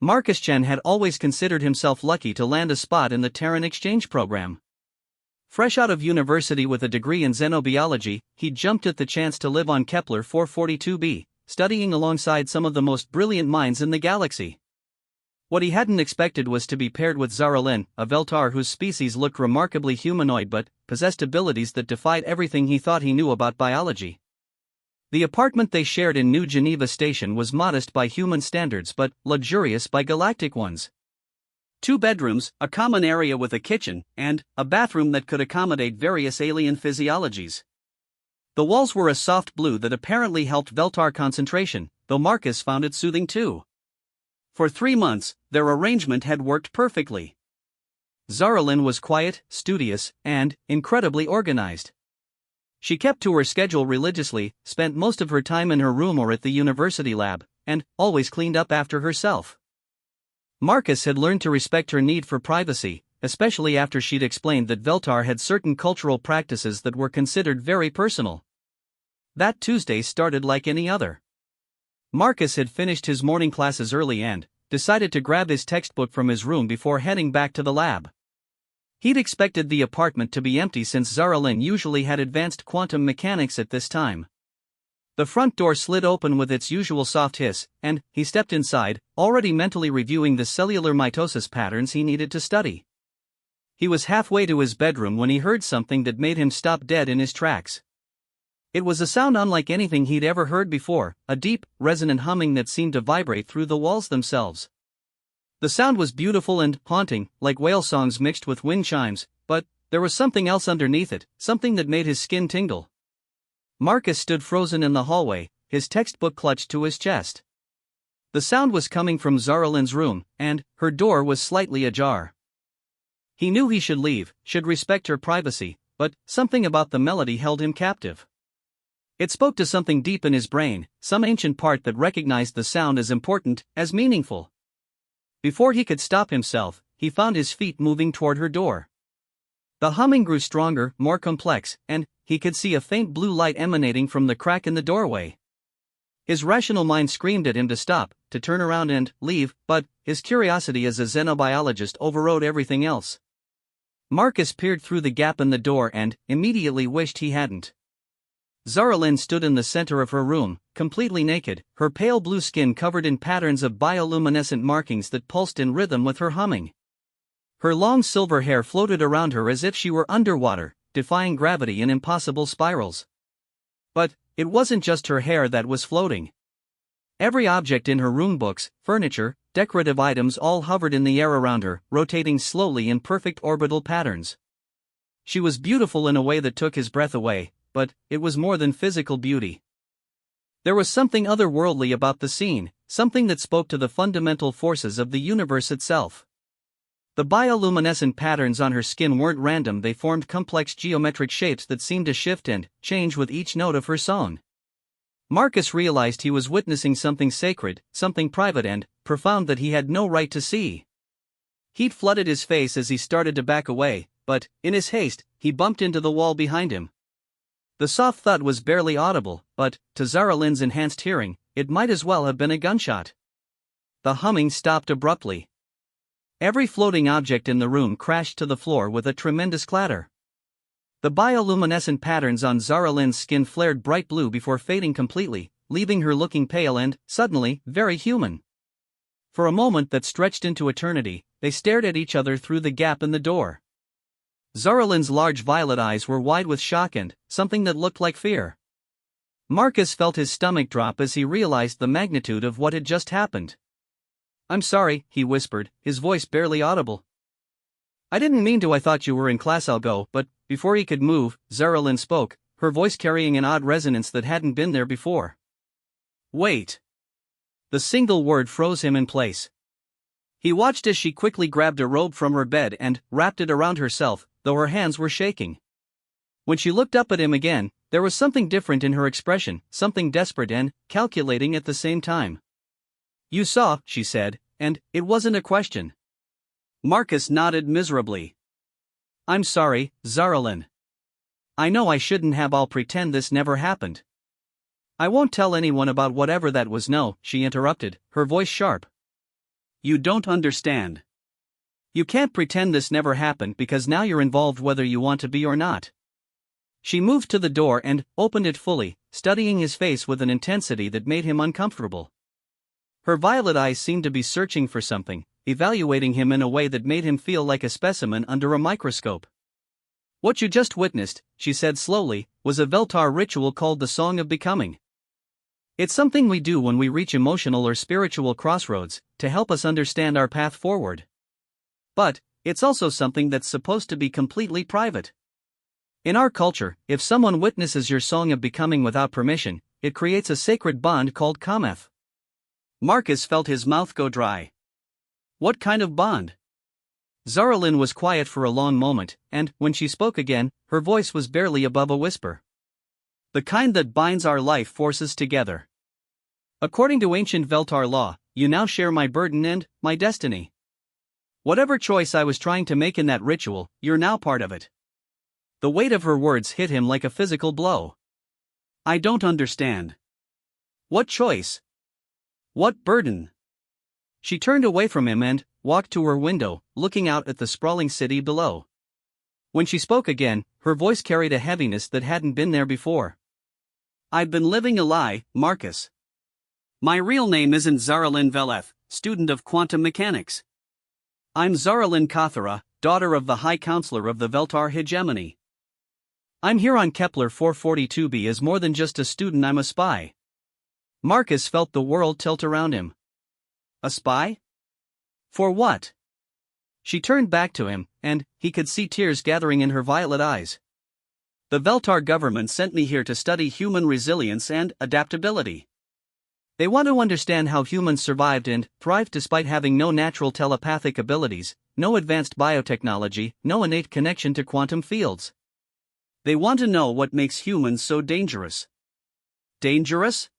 Marcus Chen had always considered himself lucky to land a spot in the Terran exchange program. Fresh out of university with a degree in xenobiology, he jumped at the chance to live on Kepler 442b, studying alongside some of the most brilliant minds in the galaxy. What he hadn't expected was to be paired with Zara Lin, a Veltar whose species looked remarkably humanoid but possessed abilities that defied everything he thought he knew about biology. The apartment they shared in New Geneva Station was modest by human standards but luxurious by galactic ones. 2 bedrooms, a common area with a kitchen, and a bathroom that could accommodate various alien physiologies. The walls were a soft blue that apparently helped Veltar concentration, though Marcus found it soothing too. For 3 months, their arrangement had worked perfectly. Zara Lin was quiet, studious, and incredibly organized. She kept to her schedule religiously, spent most of her time in her room or at the university lab, and always cleaned up after herself. Marcus had learned to respect her need for privacy, especially after she'd explained that Veltar had certain cultural practices that were considered very personal. That Tuesday started like any other. Marcus had finished his morning classes early and decided to grab his textbook from his room before heading back to the lab. He'd expected the apartment to be empty since Zara Lin usually had advanced quantum mechanics at this time. The front door slid open with its usual soft hiss, and he stepped inside, already mentally reviewing the cellular mitosis patterns he needed to study. He was halfway to his bedroom when he heard something that made him stop dead in his tracks. It was a sound unlike anything he'd ever heard before, a deep, resonant humming that seemed to vibrate through the walls themselves. The sound was beautiful and haunting, like whale songs mixed with wind chimes, but there was something else underneath it, something that made his skin tingle. Marcus stood frozen in the hallway, his textbook clutched to his chest. The sound was coming from Zara Lin's room, and her door was slightly ajar. He knew he should leave, should respect her privacy, but something about the melody held him captive. It spoke to something deep in his brain, some ancient part that recognized the sound as important, as meaningful. Before he could stop himself, he found his feet moving toward her door. The humming grew stronger, more complex, and he could see a faint blue light emanating from the crack in the doorway. His rational mind screamed at him to stop, to turn around and leave, but his curiosity as a xenobiologist overrode everything else. Marcus peered through the gap in the door and immediately wished he hadn't. Zara Lin stood in the center of her room, completely naked, her pale blue skin covered in patterns of bioluminescent markings that pulsed in rhythm with her humming. Her long silver hair floated around her as if she were underwater, defying gravity in impossible spirals. But it wasn't just her hair that was floating. Every object in her room, books, furniture, decorative items, all hovered in the air around her, rotating slowly in perfect orbital patterns. She was beautiful in a way that took his breath away, but it was more than physical beauty. There was something otherworldly about the scene, something that spoke to the fundamental forces of the universe itself. The bioluminescent patterns on her skin weren't random, they formed complex geometric shapes that seemed to shift and change with each note of her song. Marcus realized he was witnessing something sacred, something private and profound that he had no right to see. Heat flooded his face as he started to back away, but, in his haste, he bumped into the wall behind him. The soft thud was barely audible, but, to Zara Lin's enhanced hearing, it might as well have been a gunshot. The humming stopped abruptly. Every floating object in the room crashed to the floor with a tremendous clatter. The bioluminescent patterns on Zara Lin's skin flared bright blue before fading completely, leaving her looking pale and, suddenly, very human. For a moment that stretched into eternity, they stared at each other through the gap in the door. Zara Lin's large violet eyes were wide with shock and something that looked like fear. Marcus felt his stomach drop as he realized the magnitude of what had just happened. "I'm sorry," he whispered, his voice barely audible. "I didn't mean to. I thought you were in class. I'll go." But before he could move, Zara Lin spoke, her voice carrying an odd resonance that hadn't been there before. "Wait." The single word froze him in place. He watched as she quickly grabbed a robe from her bed and wrapped it around herself, though her hands were shaking. When she looked up at him again, there was something different in her expression, something desperate and calculating at the same time. "You saw," she said, and it wasn't a question. Marcus nodded miserably. "I'm sorry, Zara Lin. I know I shouldn't have. I'll pretend this never happened." "I won't tell anyone about whatever that was." "No," she interrupted, her voice sharp. You don't understand. You can't pretend this never happened because now you're involved whether you want to be or not. She moved to the door and opened it fully, studying his face with an intensity that made him uncomfortable. Her violet eyes seemed to be searching for something, evaluating him in a way that made him feel like a specimen under a microscope. What you just witnessed, she said slowly, was a Veltar ritual called the Song of Becoming. It's something we do when we reach emotional or spiritual crossroads, to help us understand our path forward. But, it's also something that's supposed to be completely private. In our culture, if someone witnesses your Song of Becoming without permission, it creates a sacred bond called kameth. Marcus felt his mouth go dry. What kind of bond? Zaralyn was quiet for a long moment, and, when she spoke again, her voice was barely above a whisper. The kind that binds our life forces together. According to ancient Veltar law, you now share my burden and my destiny. Whatever choice I was trying to make in that ritual, you're now part of it. The weight of her words hit him like a physical blow. I don't understand. What choice? What burden? She turned away from him and walked to her window, looking out at the sprawling city below. When she spoke again, her voice carried a heaviness that hadn't been there before. I've been living a lie, Marcus. My real name isn't Zaralyn Veleth, student of quantum mechanics. I'm Zaralyn Kathara, daughter of the High Counselor of the Veltar hegemony. I'm here on Kepler 442b as more than just a student, I'm a spy. Marcus felt the world tilt around him. A spy? For what? She turned back to him, and he could see tears gathering in her violet eyes. The Veltar government sent me here to study human resilience and adaptability. They want to understand how humans survived and thrived despite having no natural telepathic abilities, no advanced biotechnology, no innate connection to quantum fields. They want to know what makes humans so dangerous. Dangerous?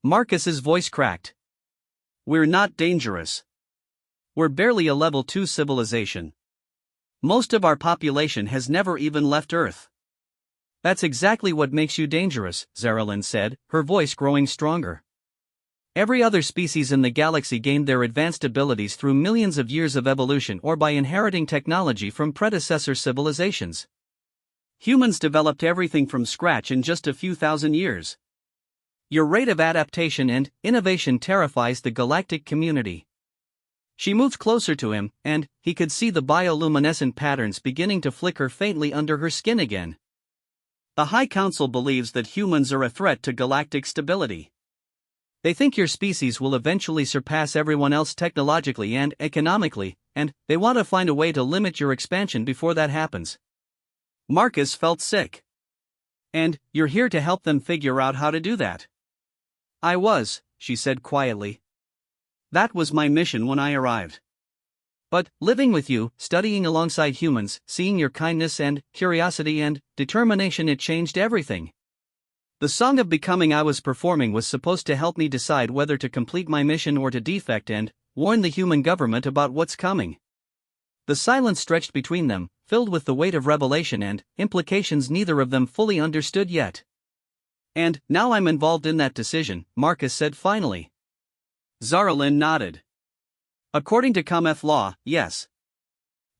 Marcus's voice cracked. We're not dangerous. We're barely a level 2 civilization. Most of our population has never even left Earth. That's exactly what makes you dangerous, Zaralyn said, her voice growing stronger. Every other species in the galaxy gained their advanced abilities through millions of years of evolution or by inheriting technology from predecessor civilizations. Humans developed everything from scratch in just a few thousand years. Your rate of adaptation and innovation terrifies the galactic community. She moved closer to him, and he could see the bioluminescent patterns beginning to flicker faintly under her skin again. The High Council believes that humans are a threat to galactic stability. They think your species will eventually surpass everyone else technologically and economically, and they want to find a way to limit your expansion before that happens. Marcus felt sick. And you're here to help them figure out how to do that. I was, she said quietly. That was my mission when I arrived. But living with you, studying alongside humans, seeing your kindness and curiosity and determination, it changed everything. The Song of Becoming I was performing was supposed to help me decide whether to complete my mission or to defect and warn the human government about what's coming. The silence stretched between them, filled with the weight of revelation and implications neither of them fully understood yet. And now I'm involved in that decision, Marcus said finally. Zaralyn nodded. According to kameth law, yes.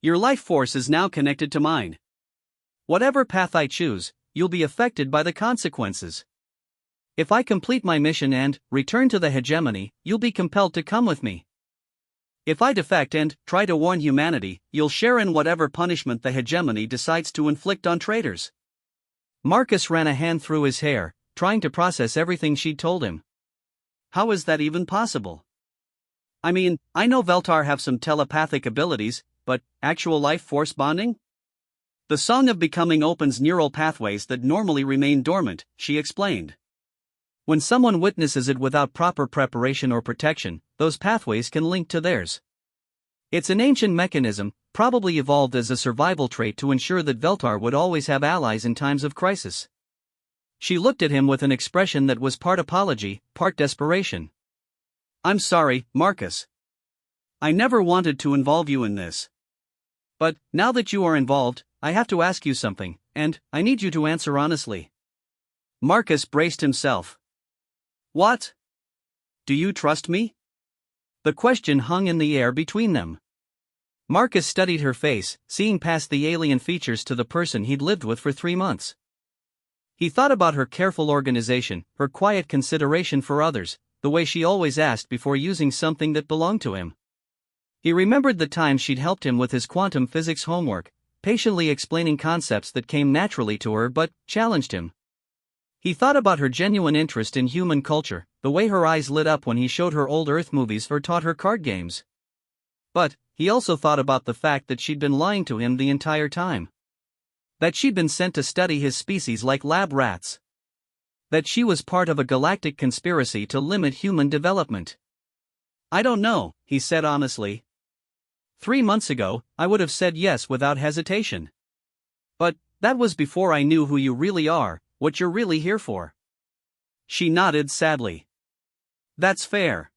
Your life force is now connected to mine. Whatever path I choose, you'll be affected by the consequences. If I complete my mission and return to the hegemony, you'll be compelled to come with me. If I defect and try to warn humanity, you'll share in whatever punishment the hegemony decides to inflict on traitors. Marcus ran a hand through his hair, trying to process everything she'd told him. How is that even possible? I mean, I know Veltar have some telepathic abilities, but actual life force bonding? The Song of Becoming opens neural pathways that normally remain dormant, she explained. When someone witnesses it without proper preparation or protection, those pathways can link to theirs. It's an ancient mechanism, probably evolved as a survival trait to ensure that Veltar would always have allies in times of crisis. She looked at him with an expression that was part apology, part desperation. I'm sorry, Marcus. I never wanted to involve you in this. But, now that you are involved, I have to ask you something, and I need you to answer honestly. Marcus braced himself. What? Do you trust me? The question hung in the air between them. Marcus studied her face, seeing past the alien features to the person he'd lived with for 3 months. He thought about her careful organization, her quiet consideration for others, the way she always asked before using something that belonged to him. He remembered the times she'd helped him with his quantum physics homework, patiently explaining concepts that came naturally to her but challenged him. He thought about her genuine interest in human culture, the way her eyes lit up when he showed her old Earth movies or taught her card games. But he also thought about the fact that she'd been lying to him the entire time. That she'd been sent to study his species like lab rats. That she was part of a galactic conspiracy to limit human development. "I don't know," he said honestly. 3 months ago, I would have said yes without hesitation. But that was before I knew who you really are, what you're really here for. She nodded sadly. "That's fair.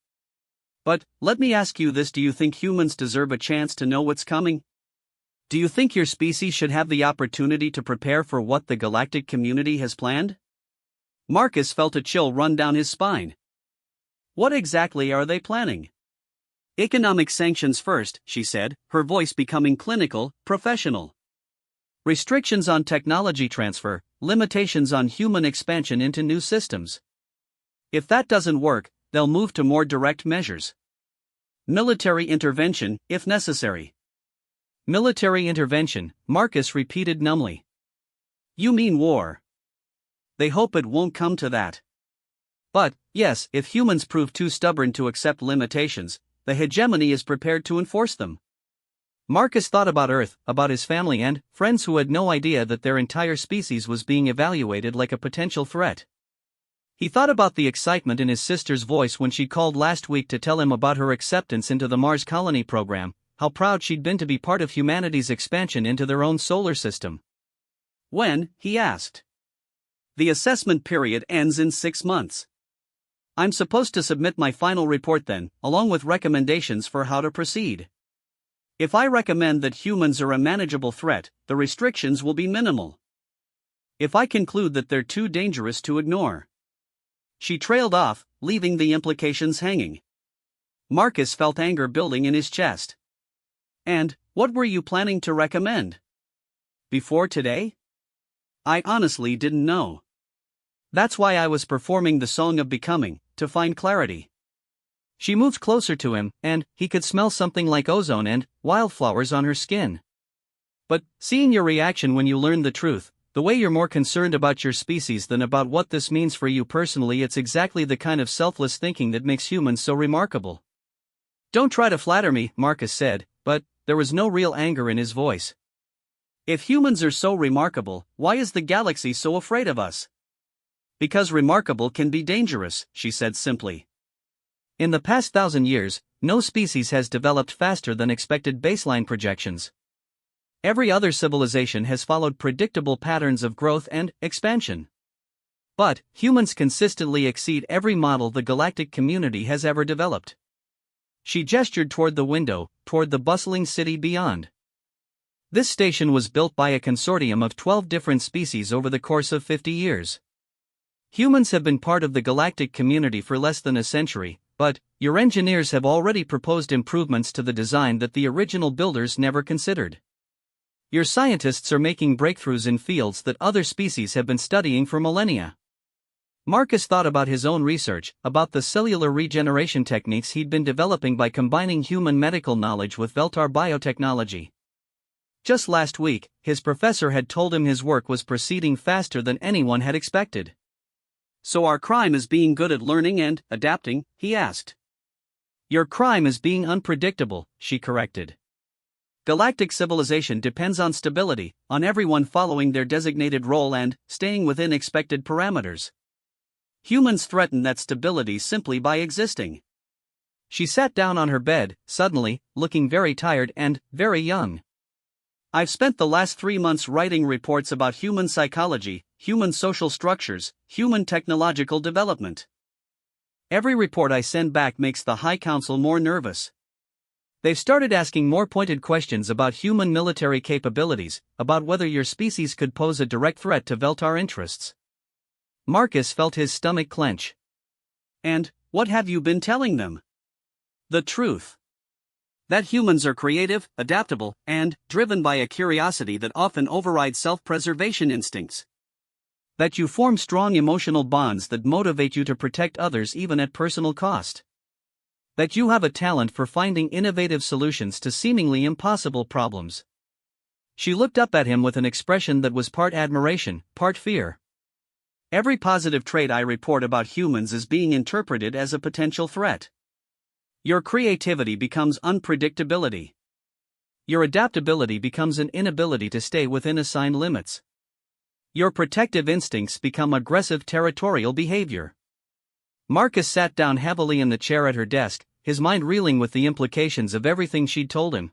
But let me ask you this: do you think humans deserve a chance to know what's coming? Do you think your species should have the opportunity to prepare for what the galactic community has planned?" Marcus felt a chill run down his spine. What exactly are they planning? "Economic sanctions first," she said, her voice becoming clinical, professional. "Restrictions on technology transfer, limitations on human expansion into new systems. If that doesn't work, they'll move to more direct measures. Military intervention, if necessary." Military intervention, Marcus repeated numbly. "You mean war?" "They hope it won't come to that. But, yes, if humans prove too stubborn to accept limitations, the hegemony is prepared to enforce them." Marcus thought about Earth, about his family and friends who had no idea that their entire species was being evaluated like a potential threat. He thought about the excitement in his sister's voice when she called last week to tell him about her acceptance into the Mars colony program, how proud she'd been to be part of humanity's expansion into their own solar system. "When?" he asked. "The assessment period ends in 6 months. I'm supposed to submit my final report then, along with recommendations for how to proceed. If I recommend that humans are a manageable threat, the restrictions will be minimal. If I conclude that they're too dangerous to ignore." She trailed off, leaving the implications hanging. Marcus felt anger building in his chest. "And what were you planning to recommend? Before today?" "I honestly didn't know. That's why I was performing the Song of Becoming, to find clarity." She moved closer to him, and he could smell something like ozone and wildflowers on her skin. "But seeing your reaction when you learned the truth, the way you're more concerned about your species than about what this means for you personally, it's exactly the kind of selfless thinking that makes humans so remarkable." "Don't try to flatter me," Marcus said, but there was no real anger in his voice. "If humans are so remarkable, why is the galaxy so afraid of us?" "Because remarkable can be dangerous," she said simply. "In the past 1,000 years, no species has developed faster than expected baseline projections. Every other civilization has followed predictable patterns of growth and expansion. But humans consistently exceed every model the galactic community has ever developed." She gestured toward the window, toward the bustling city beyond. "This station was built by a consortium of 12 different species over the course of 50 years. Humans have been part of the galactic community for less than a century, but your engineers have already proposed improvements to the design that the original builders never considered. Your scientists are making breakthroughs in fields that other species have been studying for millennia." Marcus thought about his own research, about the cellular regeneration techniques he'd been developing by combining human medical knowledge with Veltar biotechnology. Just last week, his professor had told him his work was proceeding faster than anyone had expected. "So our crime is being good at learning and adapting?" he asked. "Your crime is being unpredictable," she corrected. "Galactic civilization depends on stability, on everyone following their designated role and staying within expected parameters. Humans threaten that stability simply by existing." She sat down on her bed, suddenly, looking very tired and very young. "I've spent the last 3 months writing reports about human psychology, human social structures, human technological development. Every report I send back makes the High Council more nervous. They've started asking more pointed questions about human military capabilities, about whether your species could pose a direct threat to Veltar interests." Marcus felt his stomach clench. "And what have you been telling them?" The truth. That humans are creative, adaptable, and driven by a curiosity that often overrides self-preservation instincts. That you form strong emotional bonds that motivate you to protect others even at personal cost. That you have a talent for finding innovative solutions to seemingly impossible problems. She looked up at him with an expression that was part admiration, part fear. Every positive trait I report about humans is being interpreted as a potential threat. Your creativity becomes unpredictability. Your adaptability becomes an inability to stay within assigned limits. Your protective instincts become aggressive territorial behavior. Marcus sat down heavily in the chair at her desk, his mind reeling with the implications of everything she'd told him.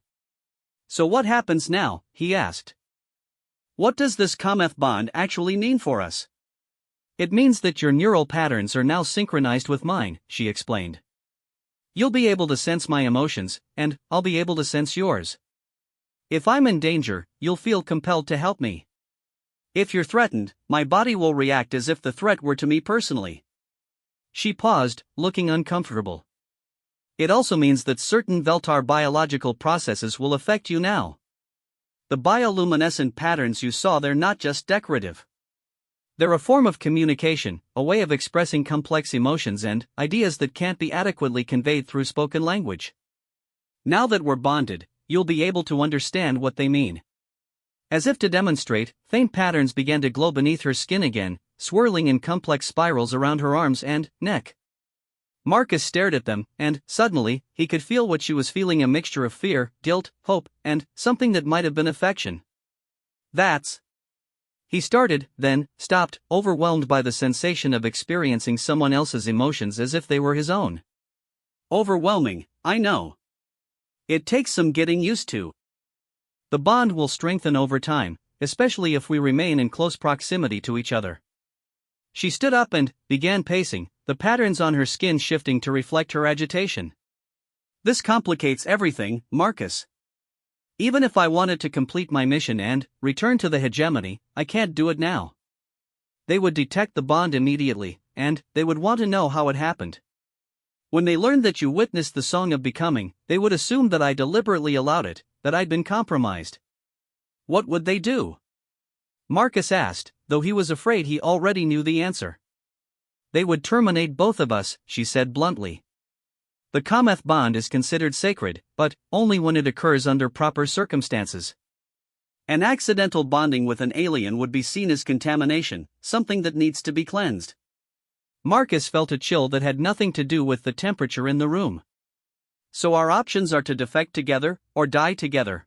So what happens now? He asked. What does this cometh bond actually mean for us? It means that your neural patterns are now synchronized with mine, she explained. You'll be able to sense my emotions, and I'll be able to sense yours. If I'm in danger, you'll feel compelled to help me. If you're threatened, my body will react as if the threat were to me personally. She paused, looking uncomfortable. It also means that certain Veltar biological processes will affect you now. The bioluminescent patterns you saw, they're not just decorative. They're a form of communication, a way of expressing complex emotions and ideas that can't be adequately conveyed through spoken language. Now that we're bonded, you'll be able to understand what they mean. As if to demonstrate, faint patterns began to glow beneath her skin again, swirling in complex spirals around her arms and neck. Marcus stared at them, and, suddenly, he could feel what she was feeling, a mixture of fear, guilt, hope, and something that might have been affection. That's... He started, then stopped, overwhelmed by the sensation of experiencing someone else's emotions as if they were his own. Overwhelming, I know. It takes some getting used to. The bond will strengthen over time, especially if we remain in close proximity to each other. She stood up and began pacing, the patterns on her skin shifting to reflect her agitation. This complicates everything, Marcus. Even if I wanted to complete my mission and return to the hegemony, I can't do it now. They would detect the bond immediately, and they would want to know how it happened. When they learned that you witnessed the Song of Becoming, they would assume that I deliberately allowed it, that I'd been compromised. What would they do? Marcus asked, though he was afraid he already knew the answer. They would terminate both of us, she said bluntly. The cometh bond is considered sacred, but only when it occurs under proper circumstances. An accidental bonding with an alien would be seen as contamination, something that needs to be cleansed. Marcus felt a chill that had nothing to do with the temperature in the room. So our options are to defect together, or die together.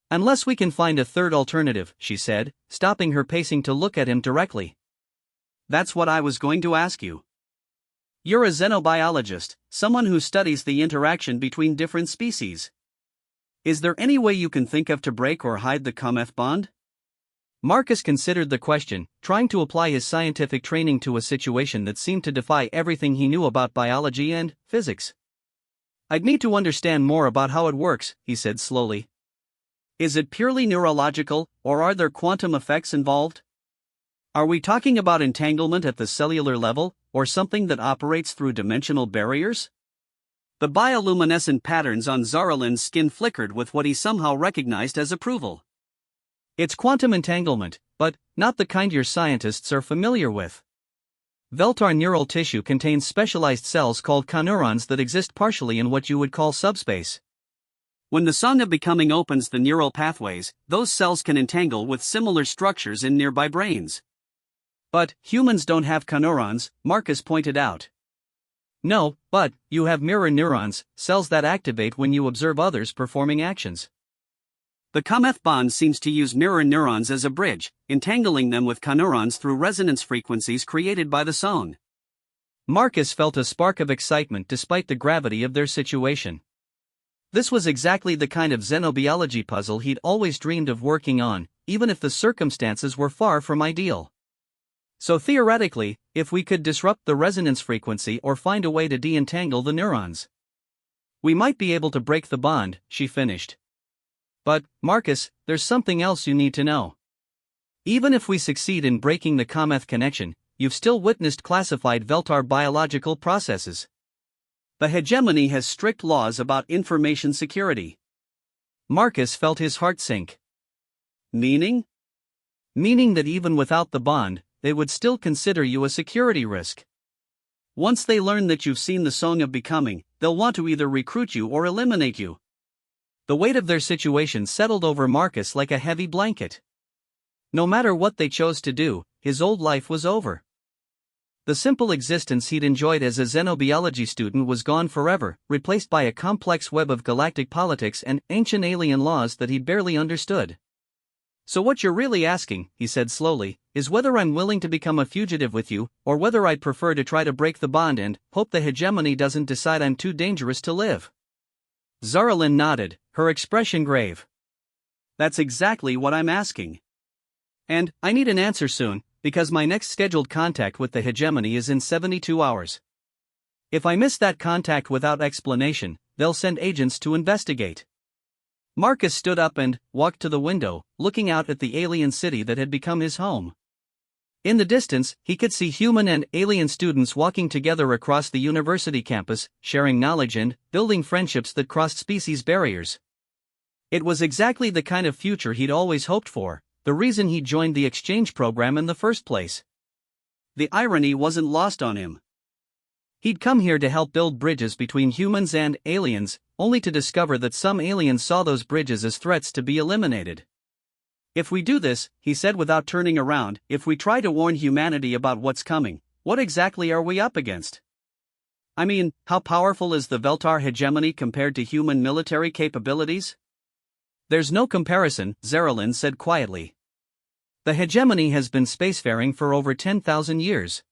Unless we can find a third alternative, she said, stopping her pacing to look at him directly. That's what I was going to ask you. You're a xenobiologist, someone who studies the interaction between different species. Is there any way you can think of to break or hide the cometh bond? Marcus considered the question, trying to apply his scientific training to a situation that seemed to defy everything he knew about biology and physics. I'd need to understand more about how it works, he said slowly. Is it purely neurological, or are there quantum effects involved? Are we talking about entanglement at the cellular level, or something that operates through dimensional barriers? The bioluminescent patterns on Zaralin's skin flickered with what he somehow recognized as approval. It's quantum entanglement, but not the kind your scientists are familiar with. Veltar neural tissue contains specialized cells called coneurons that exist partially in what you would call subspace. When the Song of Becoming opens the neural pathways, those cells can entangle with similar structures in nearby brains. But humans don't have coneurons, Marcus pointed out. No, but you have mirror neurons, cells that activate when you observe others performing actions. The cometh bond seems to use mirror neurons as a bridge, entangling them with coneurons through resonance frequencies created by the song. Marcus felt a spark of excitement despite the gravity of their situation. This was exactly the kind of xenobiology puzzle he'd always dreamed of working on, even if the circumstances were far from ideal. So theoretically, if we could disrupt the resonance frequency or find a way to de-entangle the neurons, we might be able to break the bond, she finished. But, Marcus, there's something else you need to know. Even if we succeed in breaking the cometh connection, you've still witnessed classified Veltar biological processes. The hegemony has strict laws about information security. Marcus felt his heart sink. Meaning? Meaning that even without the bond, they would still consider you a security risk. Once they learn that you've seen the Song of Becoming, they'll want to either recruit you or eliminate you. The weight of their situation settled over Marcus like a heavy blanket. No matter what they chose to do, his old life was over. The simple existence he'd enjoyed as a xenobiology student was gone forever, replaced by a complex web of galactic politics and ancient alien laws that he barely understood. "So what you're really asking," he said slowly, "is whether I'm willing to become a fugitive with you, or whether I'd prefer to try to break the bond and hope the hegemony doesn't decide I'm too dangerous to live." Zaralyn nodded, her expression grave. "That's exactly what I'm asking. And I need an answer soon, because my next scheduled contact with the hegemony is in 72 hours. If I miss that contact without explanation, they'll send agents to investigate." Marcus stood up and walked to the window, looking out at the alien city that had become his home. In the distance, he could see human and alien students walking together across the university campus, sharing knowledge and building friendships that crossed species barriers. It was exactly the kind of future he'd always hoped for, the reason he joined the exchange program in the first place. The irony wasn't lost on him. He'd come here to help build bridges between humans and aliens, only to discover that some aliens saw those bridges as threats to be eliminated. "If we do this," he said without turning around, "if we try to warn humanity about what's coming, what exactly are we up against? I mean, how powerful is the Veltar hegemony compared to human military capabilities?" "There's no comparison," Zaralyn said quietly. "The hegemony has been spacefaring for over 10,000 years.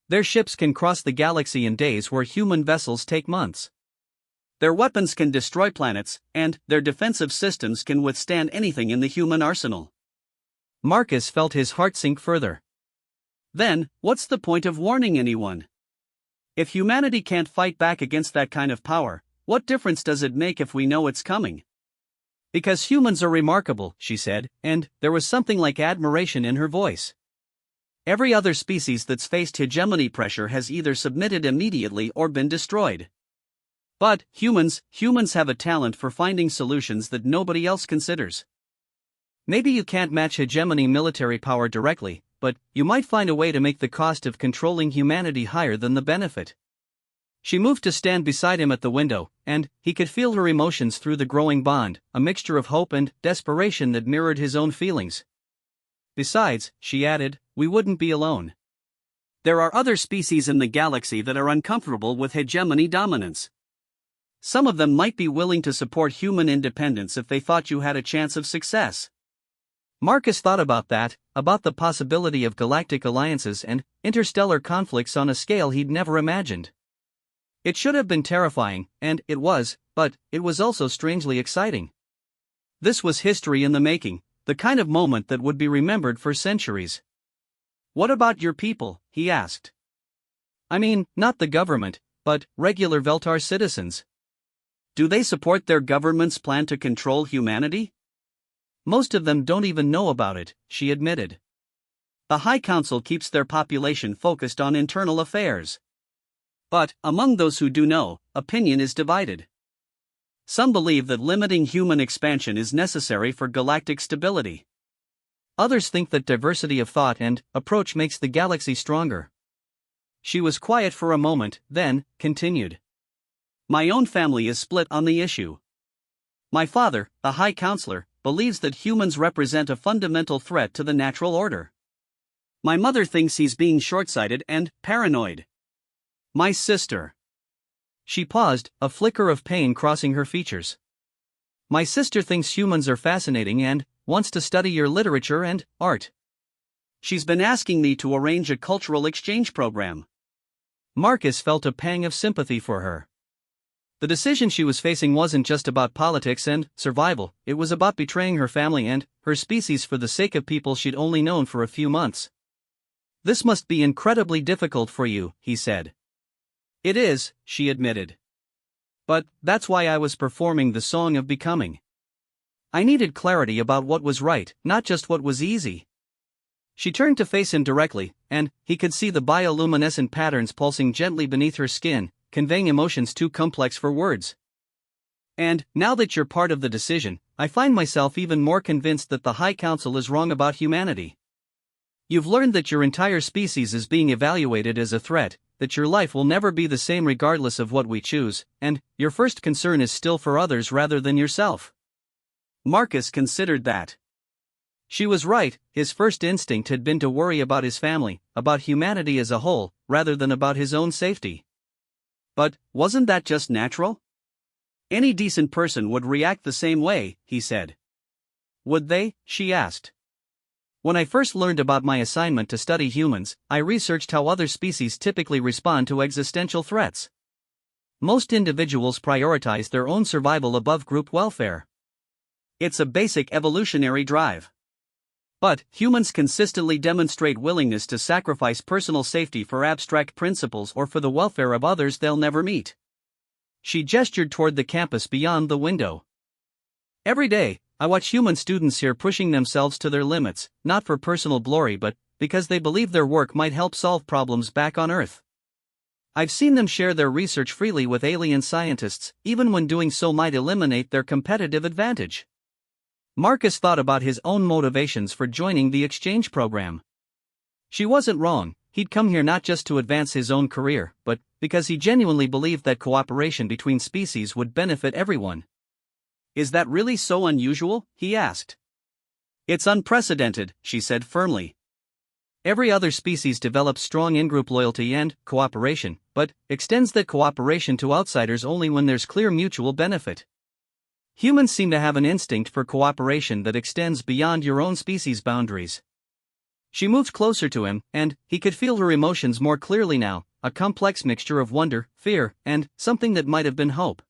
Their ships can cross the galaxy in days where human vessels take months. Their weapons can destroy planets, and their defensive systems can withstand anything in the human arsenal." Marcus felt his heart sink further. "Then, what's the point of warning anyone? If humanity can't fight back against that kind of power, what difference does it make if we know it's coming?" "Because humans are remarkable," she said, and there was something like admiration in her voice. "Every other species that's faced hegemony pressure has either submitted immediately or been destroyed. But humans have a talent for finding solutions that nobody else considers. Maybe you can't match hegemony military power directly, but you might find a way to make the cost of controlling humanity higher than the benefit." She moved to stand beside him at the window, and he could feel her emotions through the growing bond, a mixture of hope and desperation that mirrored his own feelings. "Besides," she added, "we wouldn't be alone. There are other species in the galaxy that are uncomfortable with hegemony dominance. Some of them might be willing to support human independence if they thought you had a chance of success." Marcus thought about that, about the possibility of galactic alliances and interstellar conflicts on a scale he'd never imagined. It should have been terrifying, and it was, but it was also strangely exciting. This was history in the making, the kind of moment that would be remembered for centuries. "What about your people?" he asked. "I mean, not the government, but regular Veltar citizens." "Do they support their government's plan to control humanity?" "Most of them don't even know about it," she admitted. "The High Council keeps their population focused on internal affairs. But, among those who do know, opinion is divided. Some believe that limiting human expansion is necessary for galactic stability. Others think that diversity of thought and approach makes the galaxy stronger." She was quiet for a moment, then continued. "My own family is split on the issue. My father, the High Counselor, believes that humans represent a fundamental threat to the natural order. My mother thinks he's being short-sighted and paranoid. My sister—" She paused, a flicker of pain crossing her features. "My sister thinks humans are fascinating and wants to study your literature and art. She's been asking me to arrange a cultural exchange program." Marcus felt a pang of sympathy for her. The decision she was facing wasn't just about politics and survival, it was about betraying her family and her species for the sake of people she'd only known for a few months. "This must be incredibly difficult for you," he said. "It is," she admitted. "But that's why I was performing the Song of Becoming. I needed clarity about what was right, not just what was easy." She turned to face him directly, and he could see the bioluminescent patterns pulsing gently beneath her skin, conveying emotions too complex for words. And, now that you're part of the decision, I find myself even more convinced that the High Council is wrong about humanity. You've learned that your entire species is being evaluated as a threat, that your life will never be the same regardless of what we choose, and your first concern is still for others rather than yourself. Marcus considered that. She was right, his first instinct had been to worry about his family, about humanity as a whole, rather than about his own safety. But, wasn't that just natural? Any decent person would react the same way, he said. Would they? She asked. When I first learned about my assignment to study humans, I researched how other species typically respond to existential threats. Most individuals prioritize their own survival above group welfare. It's a basic evolutionary drive. But humans consistently demonstrate willingness to sacrifice personal safety for abstract principles or for the welfare of others they'll never meet. She gestured toward the campus beyond the window. Every day, I watch human students here pushing themselves to their limits, not for personal glory but because they believe their work might help solve problems back on Earth. I've seen them share their research freely with alien scientists, even when doing so might eliminate their competitive advantage. Marcus thought about his own motivations for joining the exchange program. She wasn't wrong. He'd come here not just to advance his own career, but because he genuinely believed that cooperation between species would benefit everyone. Is that really so unusual? He asked. It's unprecedented, she said firmly. Every other species develops strong in-group loyalty and cooperation, but extends that cooperation to outsiders only when there's clear mutual benefit. Humans seem to have an instinct for cooperation that extends beyond your own species' boundaries. She moved closer to him, and he could feel her emotions more clearly now, a complex mixture of wonder, fear, and something that might have been hope.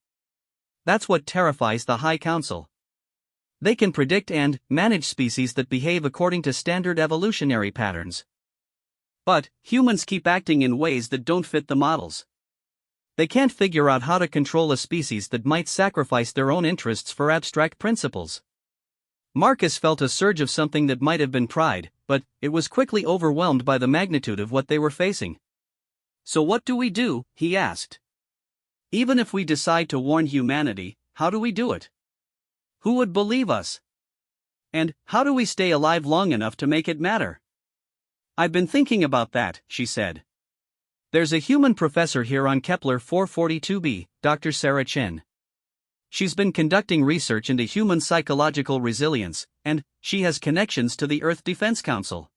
That's what terrifies the High Council. They can predict and manage species that behave according to standard evolutionary patterns. But humans keep acting in ways that don't fit the models. They can't figure out how to control a species that might sacrifice their own interests for abstract principles. Marcus felt a surge of something that might have been pride, but it was quickly overwhelmed by the magnitude of what they were facing. So what do we do? He asked. Even if we decide to warn humanity, how do we do it? Who would believe us? And how do we stay alive long enough to make it matter? I've been thinking about that, she said. There's a human professor here on Kepler 442b, Dr. Sarah Chen. She's been conducting research into human psychological resilience, and she has connections to the Earth Defense Council.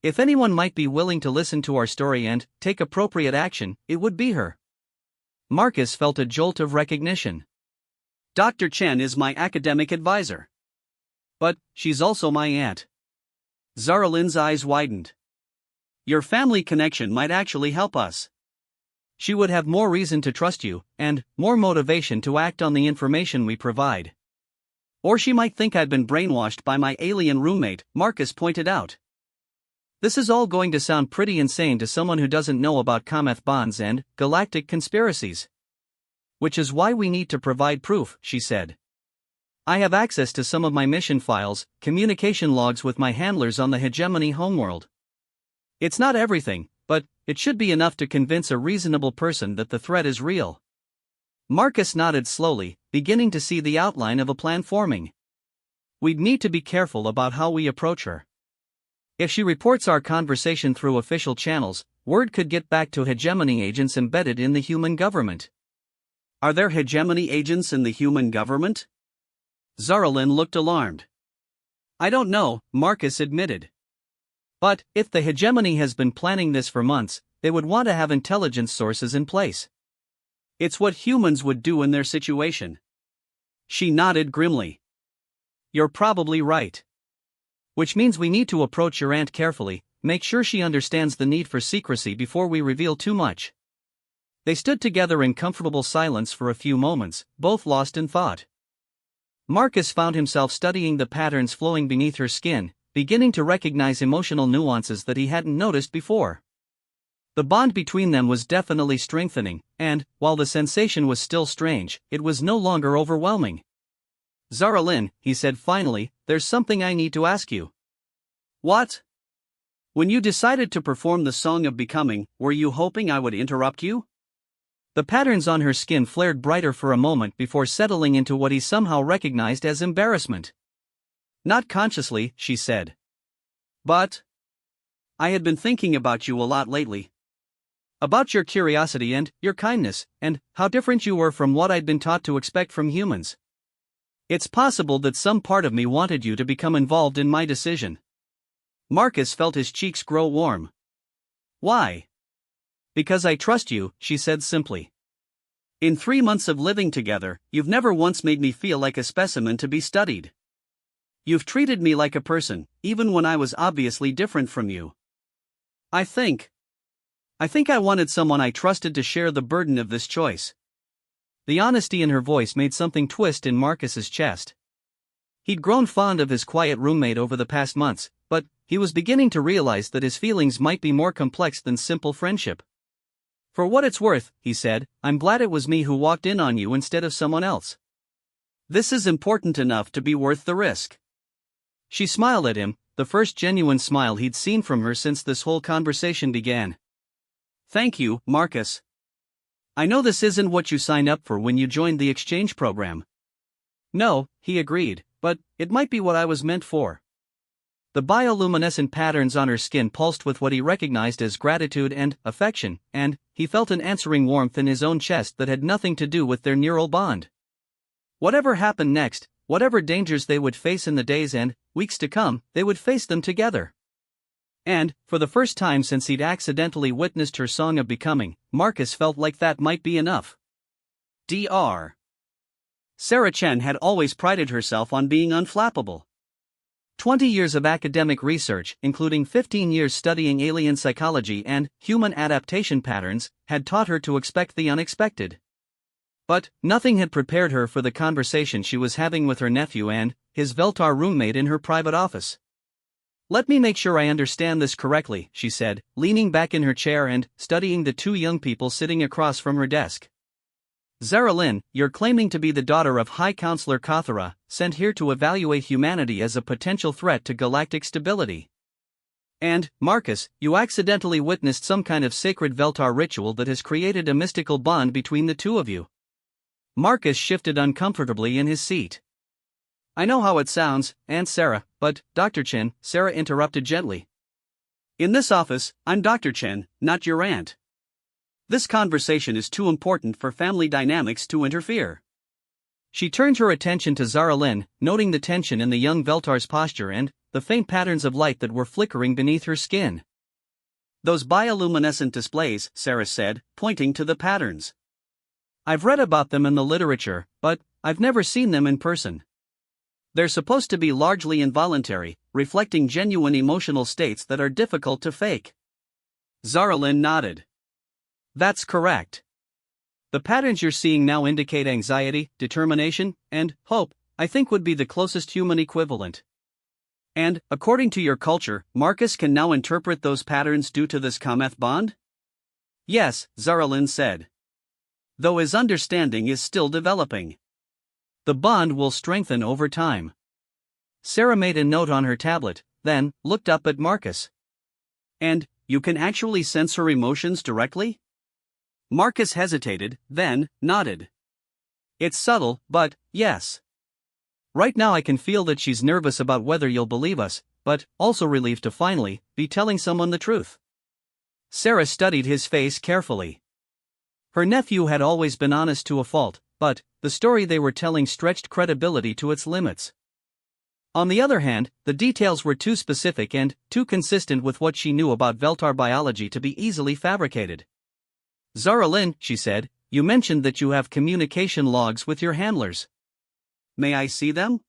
If anyone might be willing to listen to our story and take appropriate action, it would be her. Marcus felt a jolt of recognition. Dr. Chen is my academic advisor. But she's also my aunt. Zara Lynn's eyes widened. Your family connection might actually help us. She would have more reason to trust you, and more motivation to act on the information we provide. Or she might think I'd been brainwashed by my alien roommate, Marcus pointed out. This is all going to sound pretty insane to someone who doesn't know about cometh bonds and galactic conspiracies. Which is why we need to provide proof, she said. I have access to some of my mission files, communication logs with my handlers on the Hegemony homeworld. It's not everything, but it should be enough to convince a reasonable person that the threat is real. Marcus nodded slowly, beginning to see the outline of a plan forming. We'd need to be careful about how we approach her. If she reports our conversation through official channels, word could get back to hegemony agents embedded in the human government. Are there hegemony agents in the human government? Zara Lynn looked alarmed. I don't know, Marcus admitted. But if the hegemony has been planning this for months, they would want to have intelligence sources in place. It's what humans would do in their situation. She nodded grimly. You're probably right. Which means we need to approach your aunt carefully, make sure she understands the need for secrecy before we reveal too much. They stood together in comfortable silence for a few moments, both lost in thought. Marcus found himself studying the patterns flowing beneath her skin, beginning to recognize emotional nuances that he hadn't noticed before. The bond between them was definitely strengthening, and, while the sensation was still strange, it was no longer overwhelming. Zara Lynn, he said finally, there's something I need to ask you. What? When you decided to perform the Song of Becoming, were you hoping I would interrupt you? The patterns on her skin flared brighter for a moment before settling into what he somehow recognized as embarrassment. Not consciously, she said. But I had been thinking about you a lot lately. About your curiosity and your kindness, and how different you were from what I'd been taught to expect from humans. It's possible that some part of me wanted you to become involved in my decision. Marcus felt his cheeks grow warm. Why? Because I trust you, she said simply. In 3 months of living together, you've never once made me feel like a specimen to be studied. You've treated me like a person, even when I was obviously different from you. I think I wanted someone I trusted to share the burden of this choice. The honesty in her voice made something twist in Marcus's chest. He'd grown fond of his quiet roommate over the past months, but he was beginning to realize that his feelings might be more complex than simple friendship. For what it's worth, he said, I'm glad it was me who walked in on you instead of someone else. This is important enough to be worth the risk. She smiled at him, the first genuine smile he'd seen from her since this whole conversation began. Thank you, Marcus. I know this isn't what you signed up for when you joined the exchange program. No, he agreed, but it might be what I was meant for. The bioluminescent patterns on her skin pulsed with what he recognized as gratitude and affection, and he felt an answering warmth in his own chest that had nothing to do with their neural bond. Whatever happened next, whatever dangers they would face in the days and weeks to come, they would face them together. And, for the first time since he'd accidentally witnessed her song of becoming, Marcus felt like that might be enough. Dr. Sarah Chen had always prided herself on being unflappable. 20 years of academic research, including 15 years studying alien psychology and human adaptation patterns, had taught her to expect the unexpected. But nothing had prepared her for the conversation she was having with her nephew and his Veltar roommate in her private office. Let me make sure I understand this correctly, she said, leaning back in her chair and studying the two young people sitting across from her desk. Zara Lynn, you're claiming to be the daughter of High Counselor Kothara, sent here to evaluate humanity as a potential threat to galactic stability. And, Marcus, you accidentally witnessed some kind of sacred Veltar ritual that has created a mystical bond between the two of you. Marcus shifted uncomfortably in his seat. I know how it sounds, Aunt Sarah, but, Dr. Chen, Sarah interrupted gently. In this office, I'm Dr. Chen, not your aunt. This conversation is too important for family dynamics to interfere. She turned her attention to Zara Lynn, noting the tension in the young Veltar's posture and the faint patterns of light that were flickering beneath her skin. Those bioluminescent displays, Sarah said, pointing to the patterns. I've read about them in the literature, but I've never seen them in person. They're supposed to be largely involuntary, reflecting genuine emotional states that are difficult to fake. Zara Lynn nodded. That's correct. The patterns you're seeing now indicate anxiety, determination, and hope, I think would be the closest human equivalent. And, according to your culture, Marcus can now interpret those patterns due to this Kameth bond? Yes, Zara Lynn said. Though his understanding is still developing. The bond will strengthen over time. Sarah made a note on her tablet, then looked up at Marcus. And, you can actually sense her emotions directly? Marcus hesitated, then nodded. It's subtle, but yes. Right now I can feel that she's nervous about whether you'll believe us, but also relieved to finally be telling someone the truth. Sarah studied his face carefully. Her nephew had always been honest to a fault, but the story they were telling stretched credibility to its limits. On the other hand, the details were too specific and too consistent with what she knew about Veltar biology to be easily fabricated. Zara Lynn, she said, you mentioned that you have communication logs with your handlers. May I see them?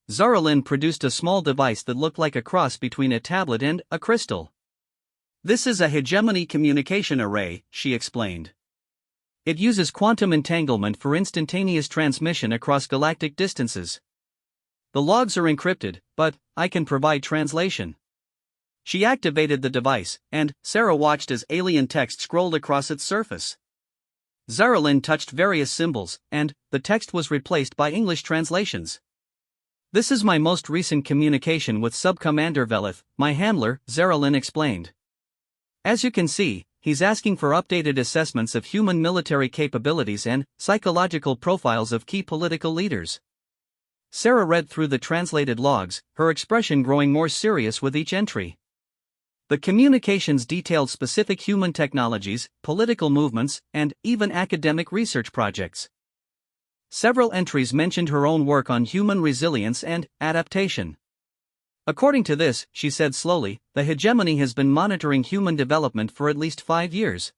Zara Lynn produced a small device that looked like a cross between a tablet and a crystal. This is a hegemony communication array, she explained. It uses quantum entanglement for instantaneous transmission across galactic distances. The logs are encrypted, but I can provide translation. She activated the device, and Sarah watched as alien text scrolled across its surface. Zara Lynn touched various symbols, and the text was replaced by English translations. This is my most recent communication with Sub-Commander Velith, my handler, Zara Lynn explained. As you can see, he's asking for updated assessments of human military capabilities and psychological profiles of key political leaders. Sarah read through the translated logs, her expression growing more serious with each entry. The communications detailed specific human technologies, political movements, and even academic research projects. Several entries mentioned her own work on human resilience and adaptation. According to this, she said slowly, the hegemony has been monitoring human development for at least 5 years.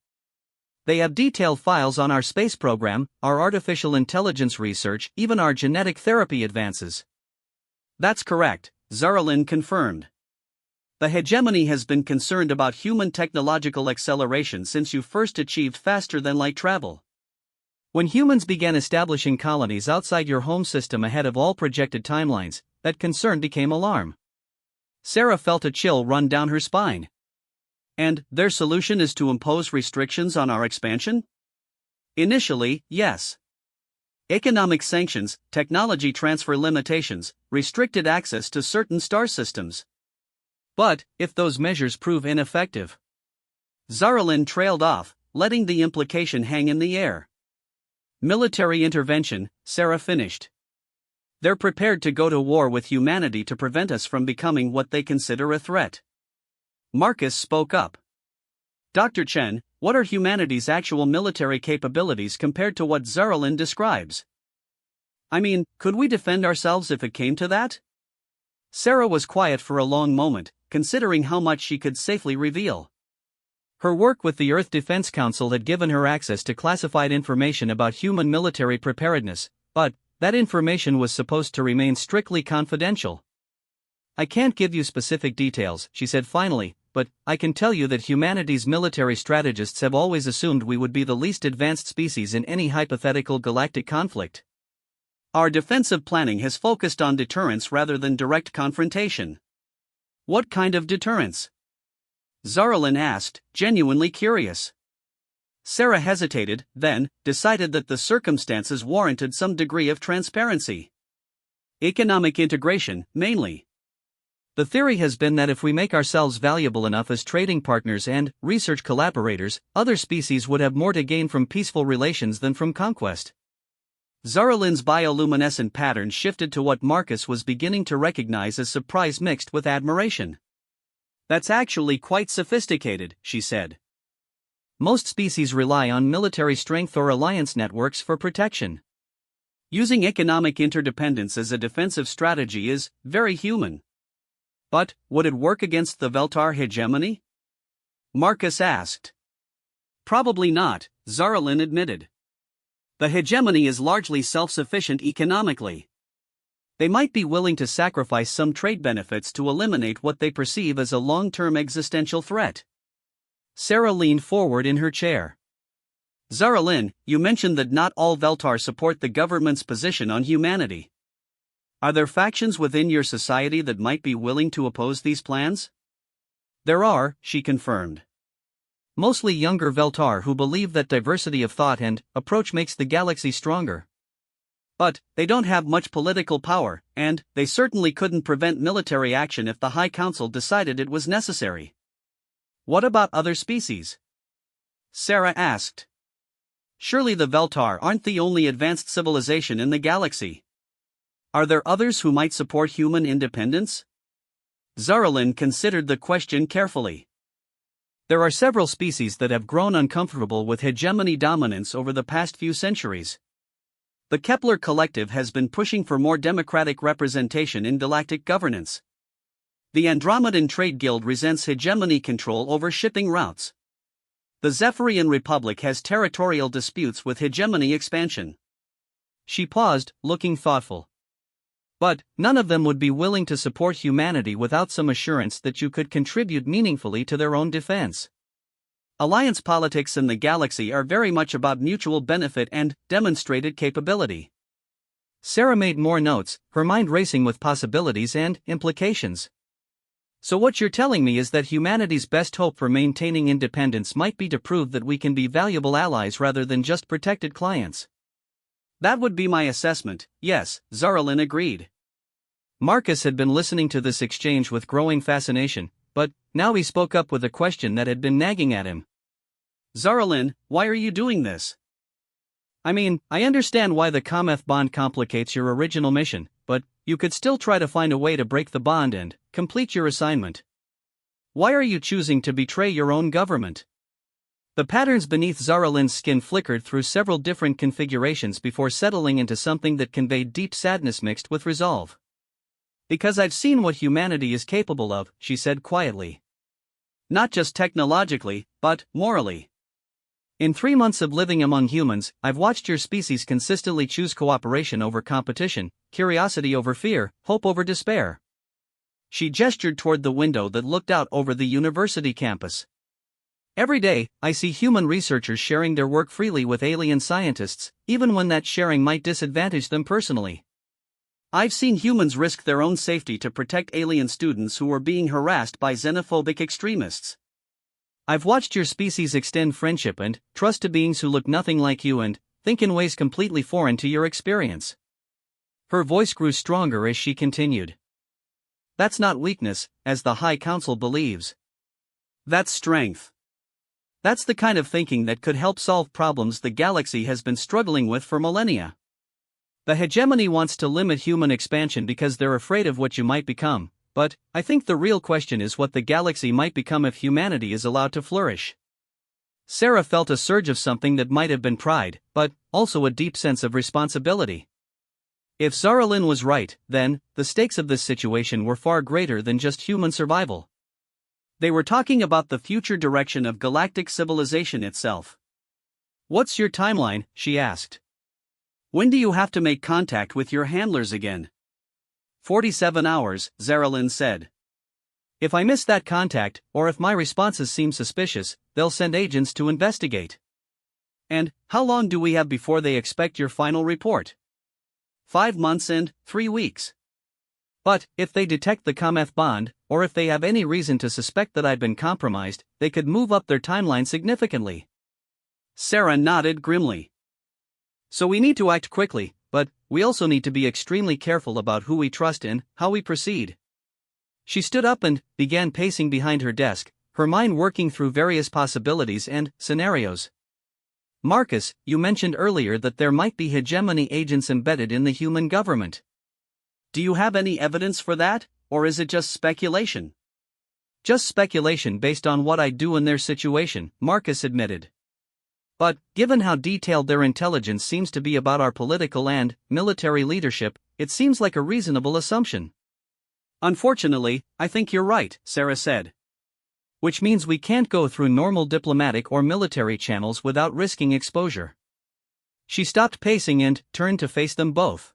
They have detailed files on our space program, our artificial intelligence research, even our genetic therapy advances. That's correct, Zaralin confirmed. The hegemony has been concerned about human technological acceleration since you first achieved faster-than-light travel. When humans began establishing colonies outside your home system ahead of all projected timelines, that concern became alarm. Sarah felt a chill run down her spine. And their solution is to impose restrictions on our expansion? Initially, yes. Economic sanctions, technology transfer limitations, restricted access to certain star systems. But, if those measures prove ineffective? Zaralin trailed off, letting the implication hang in the air. Military intervention, Sarah finished. They're prepared to go to war with humanity to prevent us from becoming what they consider a threat. Marcus spoke up. Dr. Chen, what are humanity's actual military capabilities compared to what Zaralin describes? I mean, could we defend ourselves if it came to that? Sarah was quiet for a long moment, considering how much she could safely reveal. Her work with the Earth Defense Council had given her access to classified information about human military preparedness, but that information was supposed to remain strictly confidential. I can't give you specific details, she said finally, but I can tell you that humanity's military strategists have always assumed we would be the least advanced species in any hypothetical galactic conflict. Our defensive planning has focused on deterrence rather than direct confrontation. What kind of deterrence? Zaralin asked, genuinely curious. Sarah hesitated, then decided that the circumstances warranted some degree of transparency. Economic integration, mainly. The theory has been that if we make ourselves valuable enough as trading partners and research collaborators, other species would have more to gain from peaceful relations than from conquest. Zaralin's bioluminescent pattern shifted to what Marcus was beginning to recognize as surprise mixed with admiration. That's actually quite sophisticated, she said. Most species rely on military strength or alliance networks for protection. Using economic interdependence as a defensive strategy is very human. But, would it work against the Veltar hegemony? Marcus asked. Probably not, Zaralin admitted. The hegemony is largely self-sufficient economically. They might be willing to sacrifice some trade benefits to eliminate what they perceive as a long-term existential threat. Sarah leaned forward in her chair. Zaralin, you mentioned that not all Veltar support the government's position on humanity. Are there factions within your society that might be willing to oppose these plans? There are, she confirmed. Mostly younger Veltar who believe that diversity of thought and approach makes the galaxy stronger. But they don't have much political power, and they certainly couldn't prevent military action if the High Council decided it was necessary. What about other species? Sarah asked. Surely the Veltar aren't the only advanced civilization in the galaxy. Are there others who might support human independence? Zaralin considered the question carefully. There are several species that have grown uncomfortable with hegemony dominance over the past few centuries. The Kepler Collective has been pushing for more democratic representation in galactic governance. The Andromedan Trade Guild resents hegemony control over shipping routes. The Zephyrian Republic has territorial disputes with hegemony expansion. She paused, looking thoughtful. But none of them would be willing to support humanity without some assurance that you could contribute meaningfully to their own defense. Alliance politics in the galaxy are very much about mutual benefit and demonstrated capability. Sarah made more notes, her mind racing with possibilities and implications. So what you're telling me is that humanity's best hope for maintaining independence might be to prove that we can be valuable allies rather than just protected clients. That would be my assessment, yes, Zaralin agreed. Marcus had been listening to this exchange with growing fascination, but now he spoke up with a question that had been nagging at him. Zaralyn, why are you doing this? I mean, I understand why the Cometh bond complicates your original mission, but you could still try to find a way to break the bond and complete your assignment. Why are you choosing to betray your own government? The patterns beneath Zaralyn's skin flickered through several different configurations before settling into something that conveyed deep sadness mixed with resolve. Because I've seen what humanity is capable of, she said quietly. Not just technologically, but morally. In 3 months of living among humans, I've watched your species consistently choose cooperation over competition, curiosity over fear, hope over despair. She gestured toward the window that looked out over the university campus. Every day, I see human researchers sharing their work freely with alien scientists, even when that sharing might disadvantage them personally. I've seen humans risk their own safety to protect alien students who were being harassed by xenophobic extremists. I've watched your species extend friendship and trust to beings who look nothing like you and think in ways completely foreign to your experience. Her voice grew stronger as she continued. That's not weakness, as the High Council believes. That's strength. That's the kind of thinking that could help solve problems the galaxy has been struggling with for millennia. The hegemony wants to limit human expansion because they're afraid of what you might become, but I think the real question is what the galaxy might become if humanity is allowed to flourish. Sarah felt a surge of something that might have been pride, but also a deep sense of responsibility. If Zaralyn was right, then the stakes of this situation were far greater than just human survival. They were talking about the future direction of galactic civilization itself. What's your timeline? She asked. When do you have to make contact with your handlers again? 47 hours, Zaralyn said. If I miss that contact, or if my responses seem suspicious, they'll send agents to investigate. And how long do we have before they expect your final report? 5 months and 3 weeks. But if they detect the Cometh bond, or if they have any reason to suspect that I've been compromised, they could move up their timeline significantly. Sarah nodded grimly. So we need to act quickly, but we also need to be extremely careful about who we trust and how we proceed. She stood up and began pacing behind her desk, her mind working through various possibilities and scenarios. Marcus, you mentioned earlier that there might be hegemony agents embedded in the human government. Do you have any evidence for that, or is it just speculation? Just speculation based on what I do in their situation, Marcus admitted. But, given how detailed their intelligence seems to be about our political and military leadership, it seems like a reasonable assumption. Unfortunately, I think you're right, Sarah said. Which means we can't go through normal diplomatic or military channels without risking exposure. She stopped pacing and turned to face them both.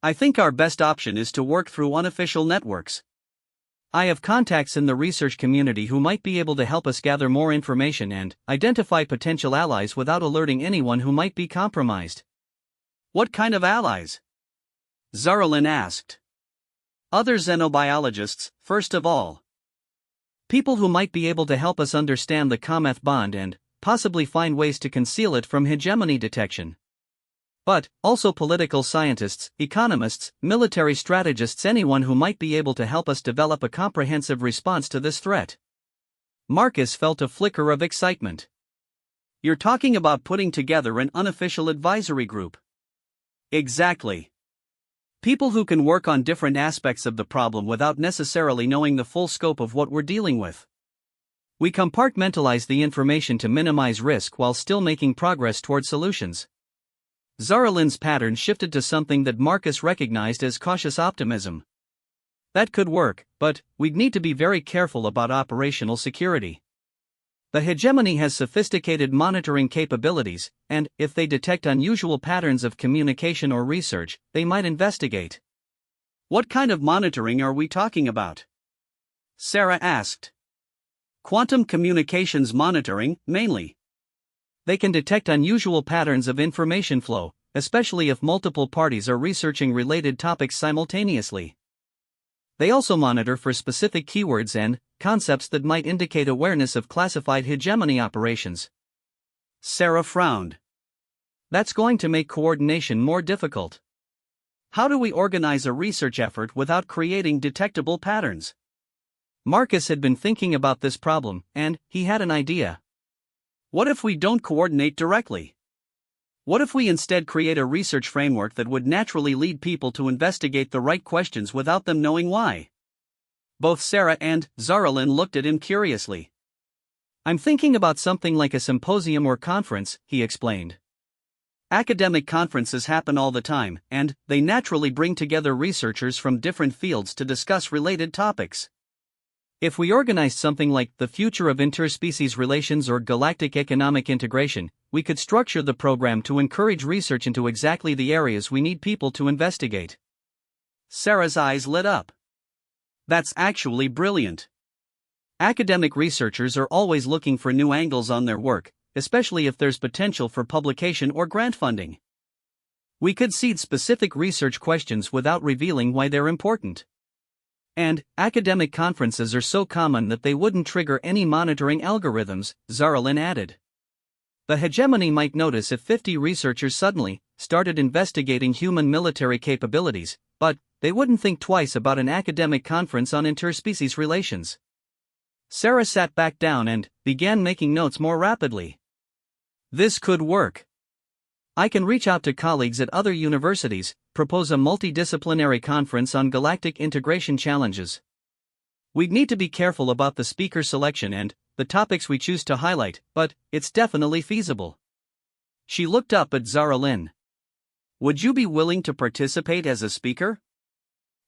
I think our best option is to work through unofficial networks. I have contacts in the research community who might be able to help us gather more information and identify potential allies without alerting anyone who might be compromised. What kind of allies? Zaralyn asked. Other xenobiologists, first of all. People who might be able to help us understand the Cometh bond and possibly find ways to conceal it from hegemony detection. But also political scientists, economists, military strategists, anyone who might be able to help us develop a comprehensive response to this threat. Marcus felt a flicker of excitement. You're talking about putting together an unofficial advisory group. Exactly. People who can work on different aspects of the problem without necessarily knowing the full scope of what we're dealing with. We compartmentalize the information to minimize risk while still making progress toward solutions. Zaralyn's pattern shifted to something that Marcus recognized as cautious optimism. That could work, but we'd need to be very careful about operational security. The hegemony has sophisticated monitoring capabilities, and if they detect unusual patterns of communication or research, they might investigate. What kind of monitoring are we talking about? Sarah asked. Quantum communications monitoring, mainly. They can detect unusual patterns of information flow, especially if multiple parties are researching related topics simultaneously. They also monitor for specific keywords and concepts that might indicate awareness of classified hegemony operations. Sarah frowned. That's going to make coordination more difficult. How do we organize a research effort without creating detectable patterns? Marcus had been thinking about this problem, and he had an idea. What if we don't coordinate directly? What if we instead create a research framework that would naturally lead people to investigate the right questions without them knowing why? Both Sarah and Zaralyn looked at him curiously. I'm thinking about something like a symposium or conference, he explained. Academic conferences happen all the time, and they naturally bring together researchers from different fields to discuss related topics. If we organized something like the future of interspecies relations or galactic economic integration, we could structure the program to encourage research into exactly the areas we need people to investigate. Sarah's eyes lit up. That's actually brilliant. Academic researchers are always looking for new angles on their work, especially if there's potential for publication or grant funding. We could seed specific research questions without revealing why they're important. And academic conferences are so common that they wouldn't trigger any monitoring algorithms, Zaralyn added. The hegemony might notice if 50 researchers suddenly started investigating human military capabilities, but they wouldn't think twice about an academic conference on interspecies relations. Sarah sat back down and began making notes more rapidly. This could work. I can reach out to colleagues at other universities, propose a multidisciplinary conference on galactic integration challenges. We'd need to be careful about the speaker selection and the topics we choose to highlight, but it's definitely feasible. She looked up at Zaralyn. Would you be willing to participate as a speaker?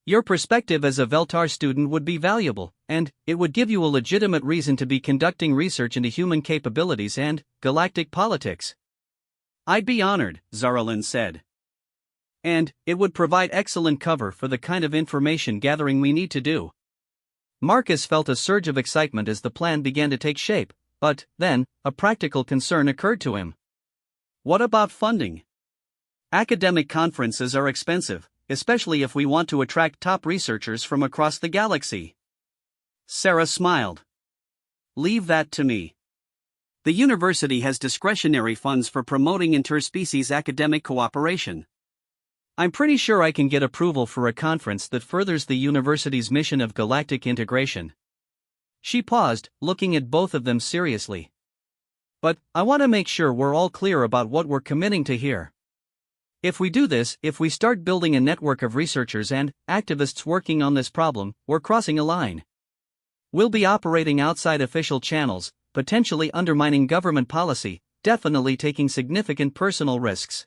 Your perspective as a Veltar student would be valuable, and it would give you a legitimate reason to be conducting research into human capabilities and galactic politics. I'd be honored, Zaralyn said. And it would provide excellent cover for the kind of information gathering we need to do. Marcus felt a surge of excitement as the plan began to take shape, but then a practical concern occurred to him. What about funding? Academic conferences are expensive, especially if we want to attract top researchers from across the galaxy. Sarah smiled. Leave that to me. The university has discretionary funds for promoting interspecies academic cooperation. I'm pretty sure I can get approval for a conference that furthers the university's mission of galactic integration. She paused, looking at both of them seriously. But I want to make sure we're all clear about what we're committing to here. If we do this, if we start building a network of researchers and activists working on this problem, we're crossing a line. We'll be operating outside official channels, potentially undermining government policy, definitely taking significant personal risks.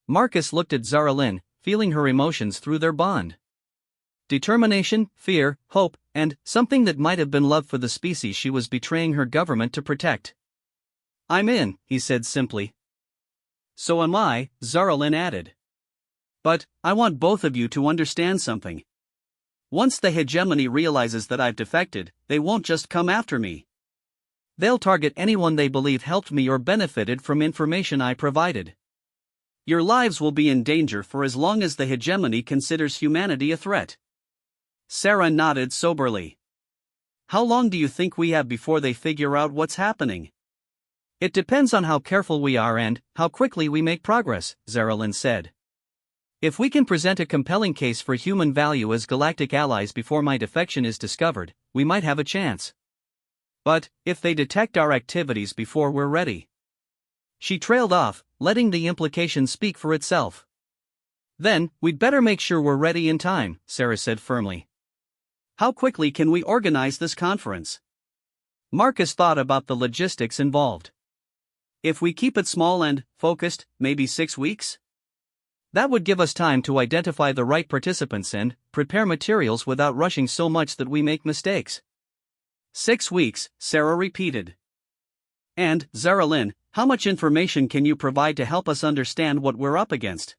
Marcus looked at Zaralyn, feeling her emotions through their bond. Determination, fear, hope, and something that might have been love for the species she was betraying her government to protect. I'm in, he said simply. So am I, Zaralyn added. But I want both of you to understand something. Once the hegemony realizes that I've defected, they won't just come after me. They'll target anyone they believe helped me or benefited from information I provided. Your lives will be in danger for as long as the hegemony considers humanity a threat. Sarah nodded soberly. How long do you think we have before they figure out what's happening? It depends on how careful we are and how quickly we make progress, Zaralyn said. If we can present a compelling case for human value as galactic allies before my defection is discovered, we might have a chance. But if they detect our activities before we're ready. She trailed off, letting the implication speak for itself. Then, we'd better make sure we're ready in time, Sarah said firmly. How quickly can we organize this conference? Marcus thought about the logistics involved. If we keep it small and focused, maybe 6 weeks? That would give us time to identify the right participants and prepare materials without rushing so much that we make mistakes. 6 weeks, Sarah repeated. And, Zaralyn, how much information can you provide to help us understand what we're up against?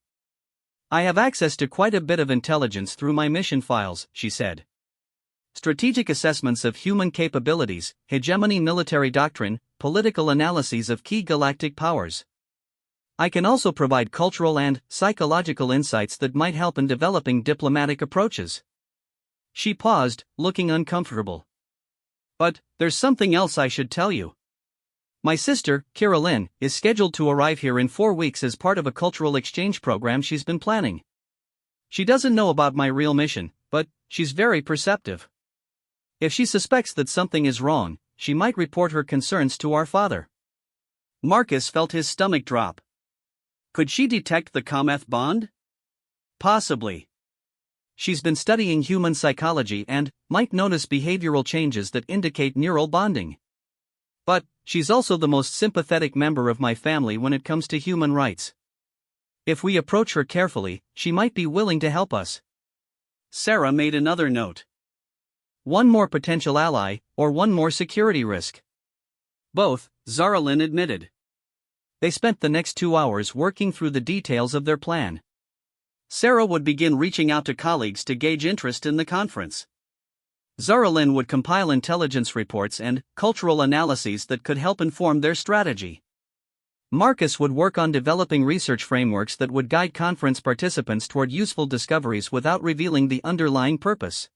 I have access to quite a bit of intelligence through my mission files, she said. Strategic assessments of human capabilities, hegemony military doctrine, political analyses of key galactic powers. I can also provide cultural and psychological insights that might help in developing diplomatic approaches. She paused, looking uncomfortable. But there's something else I should tell you. My sister, Carolyn, is scheduled to arrive here in 4 weeks as part of a cultural exchange program she's been planning. She doesn't know about my real mission, but she's very perceptive. If she suspects that something is wrong, she might report her concerns to our father. Marcus felt his stomach drop. Could she detect the Cometh bond? Possibly. She's been studying human psychology and might notice behavioral changes that indicate neural bonding. But she's also the most sympathetic member of my family when it comes to human rights. If we approach her carefully, she might be willing to help us. Sarah made another note. One more potential ally, or one more security risk. Both, Zaralyn admitted. They spent the next 2 hours working through the details of their plan. Sarah would begin reaching out to colleagues to gauge interest in the conference. Zaralyn would compile intelligence reports and cultural analyses that could help inform their strategy. Marcus would work on developing research frameworks that would guide conference participants toward useful discoveries without revealing the underlying purpose.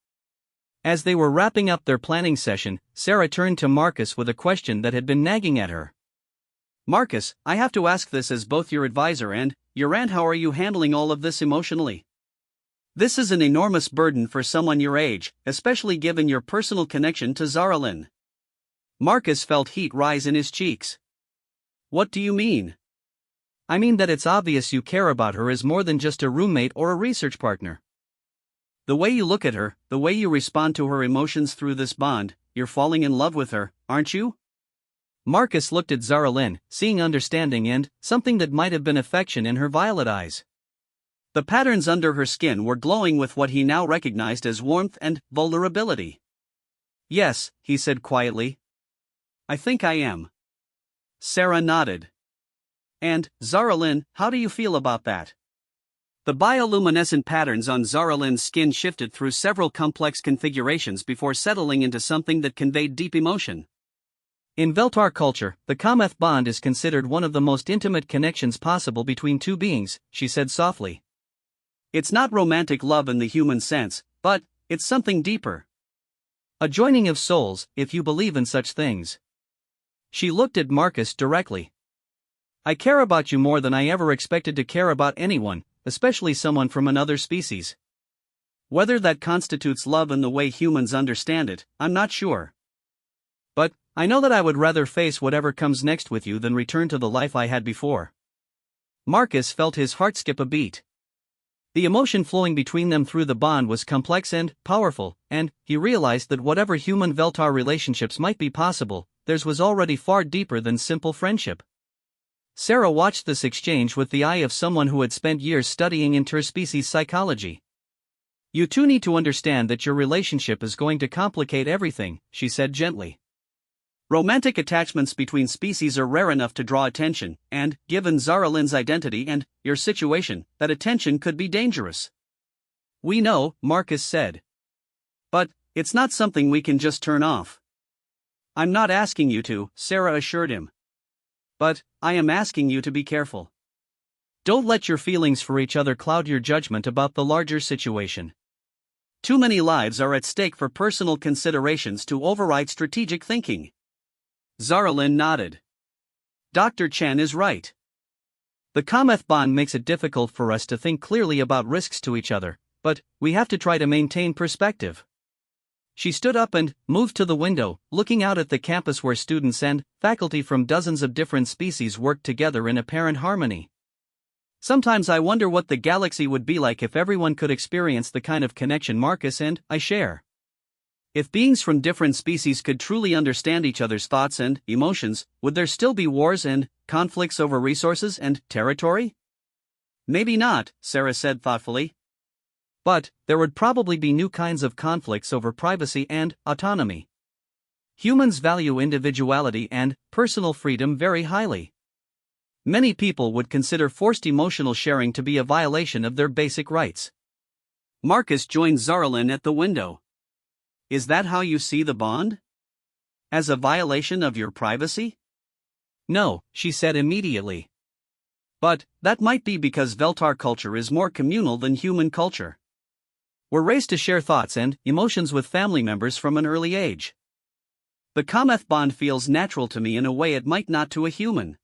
As they were wrapping up their planning session, Sarah turned to Marcus with a question that had been nagging at her. Marcus, I have to ask this as both your advisor and your aunt. How are you handling all of this emotionally? This is an enormous burden for someone your age, especially given your personal connection to Zaralyn. Marcus felt heat rise in his cheeks. What do you mean? I mean that it's obvious you care about her as more than just a roommate or a research partner. The way you look at her, the way you respond to her emotions through this bond, you're falling in love with her, aren't you? Marcus looked at Zaralyn, seeing understanding and something that might have been affection in her violet eyes. The patterns under her skin were glowing with what he now recognized as warmth and vulnerability. Yes, he said quietly. I think I am. Sarah nodded. And, Zaralyn, how do you feel about that? The bioluminescent patterns on Zaralyn's skin shifted through several complex configurations before settling into something that conveyed deep emotion. In Veltar culture, the Cometh bond is considered one of the most intimate connections possible between two beings, she said softly. It's not romantic love in the human sense, but it's something deeper. A joining of souls, if you believe in such things. She looked at Marcus directly. I care about you more than I ever expected to care about anyone, especially someone from another species. Whether that constitutes love in the way humans understand it, I'm not sure. But I know that I would rather face whatever comes next with you than return to the life I had before. Marcus felt his heart skip a beat. The emotion flowing between them through the bond was complex and powerful, and he realized that whatever human Veltar relationships might be possible, theirs was already far deeper than simple friendship. Sarah watched this exchange with the eye of someone who had spent years studying interspecies psychology. You two need to understand that your relationship is going to complicate everything, she said gently. Romantic attachments between species are rare enough to draw attention, and, given Zaralyn's identity and your situation, that attention could be dangerous. We know, Marcus said. But it's not something we can just turn off. I'm not asking you to, Sarah assured him. But I am asking you to be careful. Don't let your feelings for each other cloud your judgment about the larger situation. Too many lives are at stake for personal considerations to override strategic thinking. Zaralyn nodded. Dr. Chen is right. The Cometh bond makes it difficult for us to think clearly about risks to each other, but we have to try to maintain perspective. She stood up and moved to the window, looking out at the campus where students and faculty from dozens of different species worked together in apparent harmony. Sometimes I wonder what the galaxy would be like if everyone could experience the kind of connection Marcus and I share. If beings from different species could truly understand each other's thoughts and emotions, would there still be wars and conflicts over resources and territory? Maybe not, Sarah said thoughtfully. But there would probably be new kinds of conflicts over privacy and autonomy. Humans value individuality and personal freedom very highly. Many people would consider forced emotional sharing to be a violation of their basic rights. Marcus joined Zaralyn at the window. Is that how you see the bond? As a violation of your privacy? No, she said immediately. But that might be because Veltar culture is more communal than human culture. We're raised to share thoughts and emotions with family members from an early age. The Cometh bond feels natural to me in a way it might not to a human.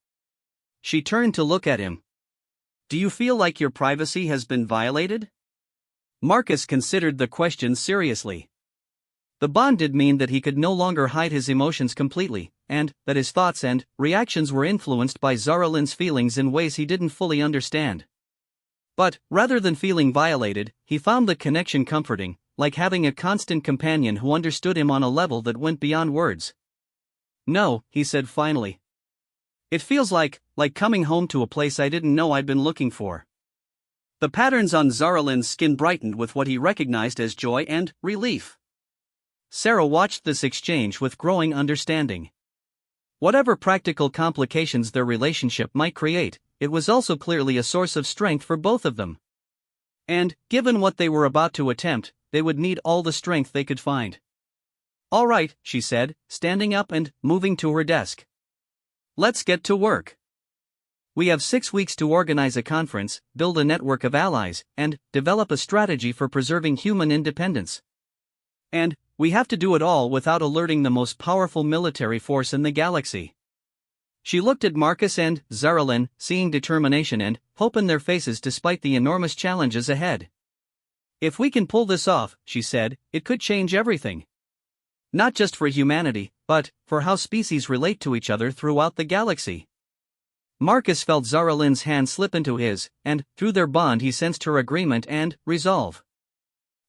She turned to look at him. Do you feel like your privacy has been violated? Marcus considered the question seriously. The bond did mean that he could no longer hide his emotions completely, and that his thoughts and reactions were influenced by Zaralin's feelings in ways he didn't fully understand. But, rather than feeling violated, he found the connection comforting, like having a constant companion who understood him on a level that went beyond words. "No," he said finally. "It feels like coming home to a place I didn't know I'd been looking for." The patterns on Zaralin's skin brightened with what he recognized as joy and relief. Sarah watched this exchange with growing understanding. Whatever practical complications their relationship might create, it was also clearly a source of strength for both of them. And, given what they were about to attempt, they would need all the strength they could find. "All right," she said, standing up and moving to her desk. "Let's get to work. We have 6 weeks to organize a conference, build a network of allies, and develop a strategy for preserving human independence. And we have to do it all without alerting the most powerful military force in the galaxy." She looked at Marcus and Zaralin, seeing determination and hope in their faces despite the enormous challenges ahead. "If we can pull this off," she said, "it could change everything. Not just for humanity, but for how species relate to each other throughout the galaxy." Marcus felt Zaralin's hand slip into his, and through their bond he sensed her agreement and resolve.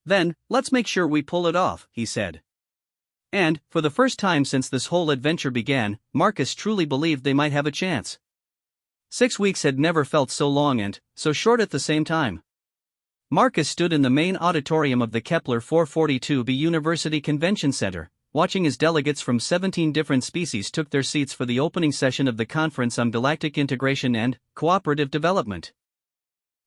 "Then, let's make sure we pull it off," he said. And, for the first time since this whole adventure began, Marcus truly believed they might have a chance. 6 weeks had never felt so long and so short at the same time. Marcus stood in the main auditorium of the Kepler 442b University Convention Center, watching as delegates from 17 different species took their seats for the opening session of the Conference on Galactic Integration and Cooperative Development.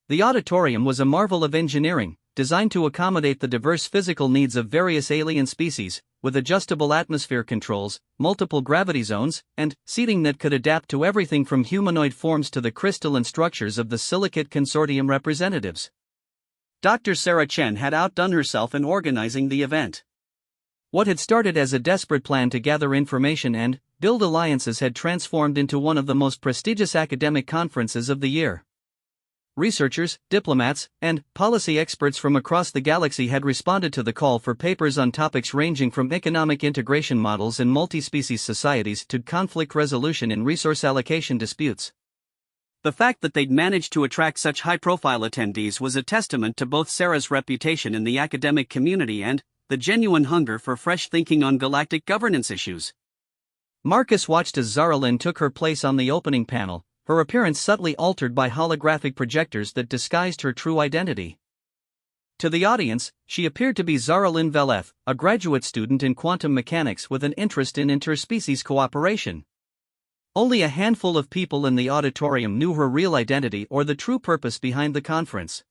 The auditorium was a marvel of engineering, designed to accommodate the diverse physical needs of various alien species, with adjustable atmosphere controls, multiple gravity zones, and seating that could adapt to everything from humanoid forms to the crystalline structures of the Silicate Consortium representatives. Dr. Sarah Chen had outdone herself in organizing the event. What had started as a desperate plan to gather information and build alliances had transformed into one of the most prestigious academic conferences of the year. Researchers, diplomats, and policy experts from across the galaxy had responded to the call for papers on topics ranging from economic integration models in multi-species societies to conflict resolution in resource allocation disputes. The fact that they'd managed to attract such high-profile attendees was a testament to both Sarah's reputation in the academic community and the genuine hunger for fresh thinking on galactic governance issues. Marcus watched as Zaralin took her place on the opening panel, her appearance subtly altered by holographic projectors that disguised her true identity. To the audience, she appeared to be Zaralin Veleth, a graduate student in quantum mechanics with an interest in interspecies cooperation. Only a handful of people in the auditorium knew her real identity or the true purpose behind the conference.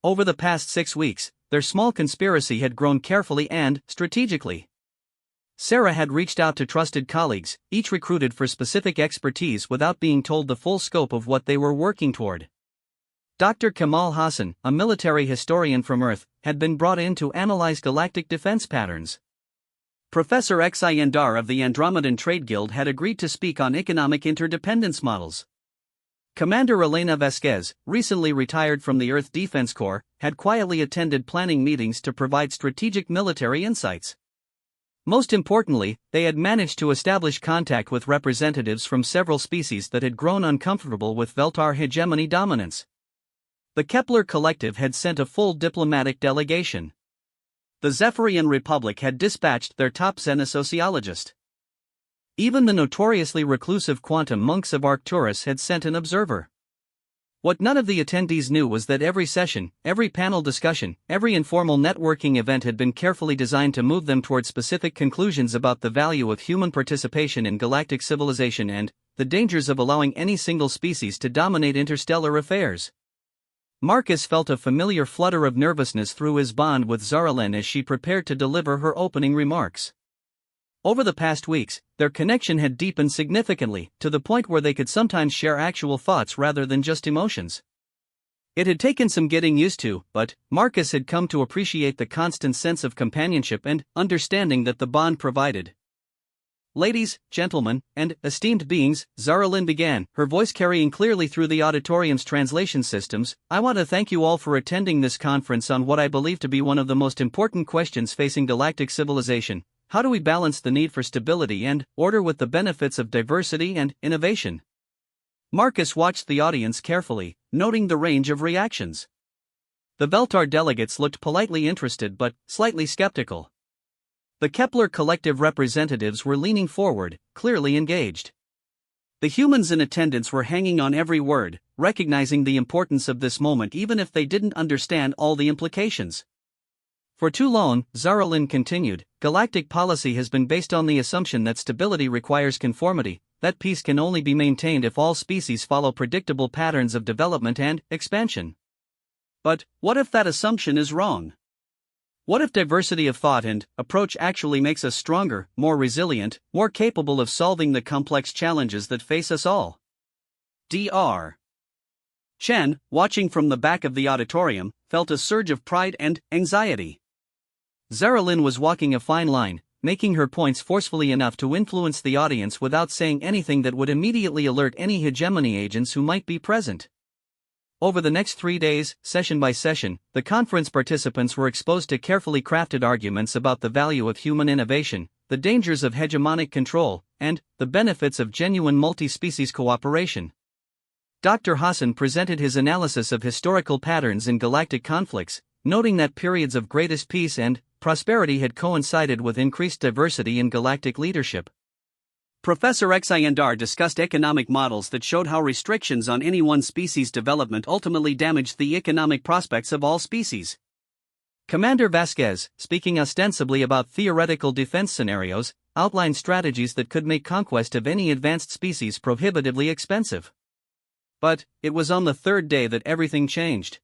Over the past 6 weeks, their small conspiracy had grown carefully and strategically. Sarah had reached out to trusted colleagues, each recruited for specific expertise without being told the full scope of what they were working toward. Dr. Kamal Hassan, a military historian from Earth, had been brought in to analyze galactic defense patterns. Professor Xi Yandar of the Andromedan Trade Guild had agreed to speak on economic interdependence models. Commander Elena Vasquez, recently retired from the Earth Defense Corps, had quietly attended planning meetings to provide strategic military insights. Most importantly, they had managed to establish contact with representatives from several species that had grown uncomfortable with Veltar hegemony dominance. The Kepler Collective had sent a full diplomatic delegation. The Zephyrian Republic had dispatched their top xenosociologist. Even the notoriously reclusive quantum monks of Arcturus had sent an observer. What none of the attendees knew was that every session, every panel discussion, every informal networking event had been carefully designed to move them toward specific conclusions about the value of human participation in galactic civilization and the dangers of allowing any single species to dominate interstellar affairs. Marcus felt a familiar flutter of nervousness through his bond with Zaralin as she prepared to deliver her opening remarks. Over the past weeks, their connection had deepened significantly, to the point where they could sometimes share actual thoughts rather than just emotions. It had taken some getting used to, but Marcus had come to appreciate the constant sense of companionship and understanding that the bond provided. "Ladies, gentlemen, and esteemed beings," Zaralin began, her voice carrying clearly through the auditorium's translation systems, "I want to thank you all for attending this conference on what I believe to be one of the most important questions facing galactic civilization: how do we balance the need for stability and order with the benefits of diversity and innovation? Marcus watched the audience carefully, noting the range of reactions. The Veltar delegates looked politely interested but slightly skeptical. The Kepler collective representatives were leaning forward, clearly engaged. The humans in attendance were hanging on every word, recognizing the importance of this moment even if they didn't understand all the implications. For too long, Zaralin continued, galactic policy has been based on the assumption that stability requires conformity, that peace can only be maintained if all species follow predictable patterns of development and expansion. But what if that assumption is wrong? What if diversity of thought and approach actually makes us stronger, more resilient, more capable of solving the complex challenges that face us all? Dr. Chen, watching from the back of the auditorium, felt a surge of pride and anxiety. Zaralin was walking a fine line, making her points forcefully enough to influence the audience without saying anything that would immediately alert any hegemony agents who might be present. Over the next 3 days, session by session, the conference participants were exposed to carefully crafted arguments about the value of human innovation, the dangers of hegemonic control, and the benefits of genuine multi-species cooperation. Dr. Hassan presented his analysis of historical patterns in galactic conflicts, noting that periods of greatest peace and prosperity had coincided with increased diversity in galactic leadership. Professor Xiyandar discussed economic models that showed how restrictions on any one species' development ultimately damaged the economic prospects of all species. Commander Vasquez, speaking ostensibly about theoretical defense scenarios, outlined strategies that could make conquest of any advanced species prohibitively expensive. But it was on the third day that everything changed.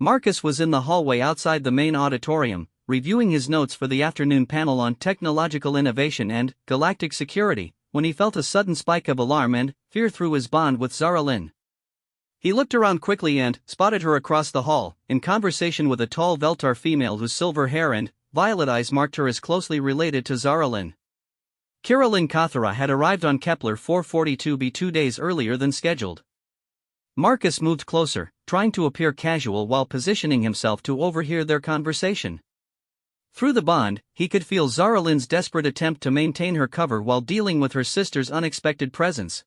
Marcus was in the hallway outside the main auditorium, reviewing his notes for the afternoon panel on technological innovation and galactic security, when he felt a sudden spike of alarm and fear through his bond with Zaralin. He looked around quickly and spotted her across the hall, in conversation with a tall Veltar female whose silver hair and violet eyes marked her as closely related to Zaralin. Kirillin Kathara had arrived on Kepler 442b 2 days earlier than scheduled. Marcus moved closer, trying to appear casual while positioning himself to overhear their conversation. Through the bond, he could feel Zaralin's desperate attempt to maintain her cover while dealing with her sister's unexpected presence.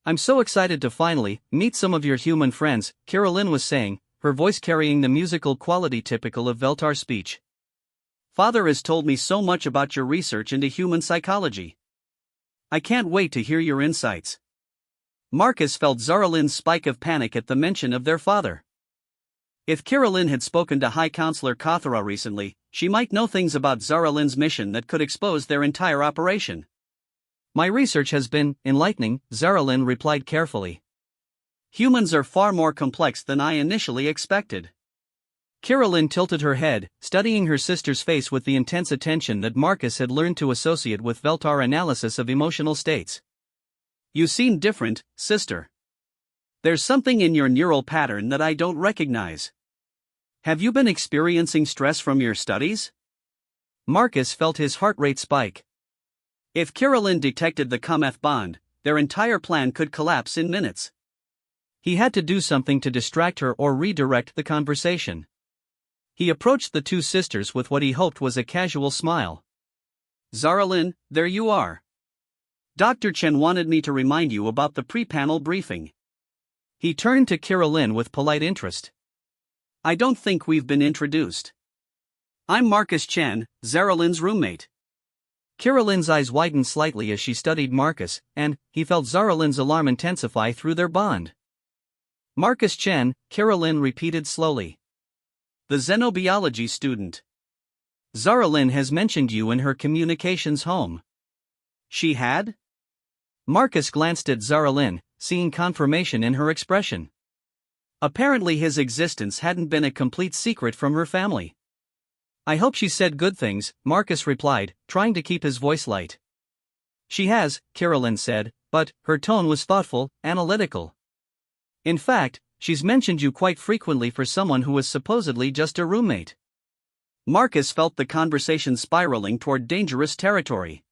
"I'm so excited to finally meet some of your human friends," Kirillin was saying, her voice carrying the musical quality typical of Veltar speech. "Father has told me so much about your research into human psychology. I can't wait to hear your insights." Marcus felt Zaralin's spike of panic at the mention of their father. If Kirillin had spoken to High Counselor Kathara recently, she might know things about Zaralin's mission that could expose their entire operation. "My research has been enlightening," Zaralin replied carefully. "Humans are far more complex than I initially expected." Kirillin tilted her head, studying her sister's face with the intense attention that Marcus had learned to associate with Veltar analysis of emotional states. "You seem different, sister. There's something in your neural pattern that I don't recognize. Have you been experiencing stress from your studies?" Marcus felt his heart rate spike. If Kirillin detected the Cometh bond, their entire plan could collapse in minutes. He had to do something to distract her or redirect the conversation. He approached the two sisters with what he hoped was a casual smile. "Zaralin, there you are. Dr. Chen wanted me to remind you about the pre-panel briefing." He turned to Kirillin with polite interest. "I don't think we've been introduced. I'm Marcus Chen, Zaralin's roommate." Kirillin's eyes widened slightly as she studied Marcus, and he felt Zaralin's alarm intensify through their bond. "Marcus Chen," Kirillin repeated slowly. "The xenobiology student. Zaralin has mentioned you in her communications home." "She had?" Marcus glanced at Zaralin, seeing confirmation in her expression. Apparently his existence hadn't been a complete secret from her family. "I hope she said good things," Marcus replied, trying to keep his voice light. "She has," Kirillin said, but her tone was thoughtful, analytical. "In fact, she's mentioned you quite frequently for someone who was supposedly just a roommate." Marcus felt the conversation spiraling toward dangerous territory.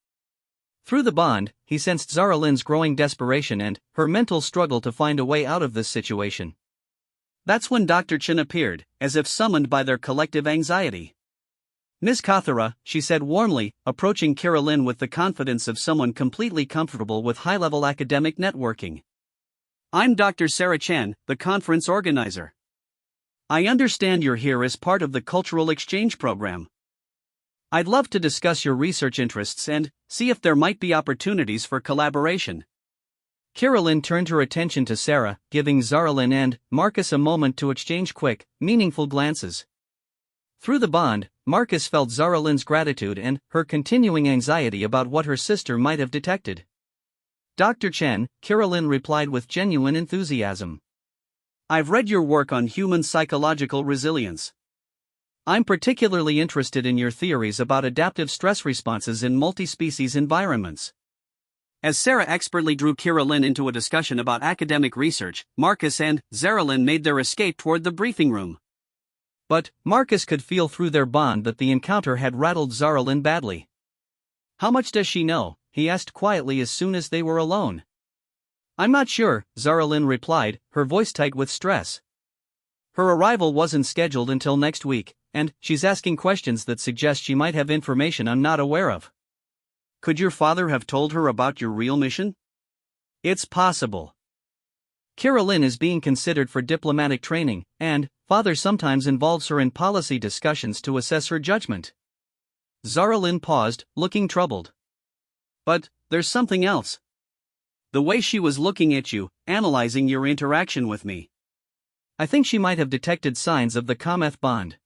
Through the bond, he sensed Zaralin's growing desperation and her mental struggle to find a way out of this situation. That's when Dr. Chen appeared, as if summoned by their collective anxiety. Miss Kathara, she said warmly, approaching Carolyn with the confidence of someone completely comfortable with high-level academic networking. I'm Dr. Sarah Chen, the conference organizer. I understand you're here as part of the cultural exchange program. I'd love to discuss your research interests and see if there might be opportunities for collaboration. Carolyn turned her attention to Sarah, giving Zaralyn and Marcus a moment to exchange quick, meaningful glances. Through the bond, Marcus felt Zaralyn's gratitude and her continuing anxiety about what her sister might have detected. Dr. Chen, Carolyn replied with genuine enthusiasm. I've read your work on human psychological resilience. I'm particularly interested in your theories about adaptive stress responses in multi-species environments. As Sarah expertly drew Carolyn into a discussion about academic research, Marcus and Zaralyn made their escape toward the briefing room. But Marcus could feel through their bond that the encounter had rattled Zaralyn badly. "How much does she know?" he asked quietly as soon as they were alone. "I'm not sure," Zaralyn replied, her voice tight with stress. "Her arrival wasn't scheduled until next week, and she's asking questions that suggest she might have information I'm not aware of." "Could your father have told her about your real mission?" "It's possible. Carolyn is being considered for diplomatic training, and father sometimes involves her in policy discussions to assess her judgment." Zaralyn paused, looking troubled. "But there's something else. The way she was looking at you, analyzing your interaction with me. I think she might have detected signs of the Cometh bond."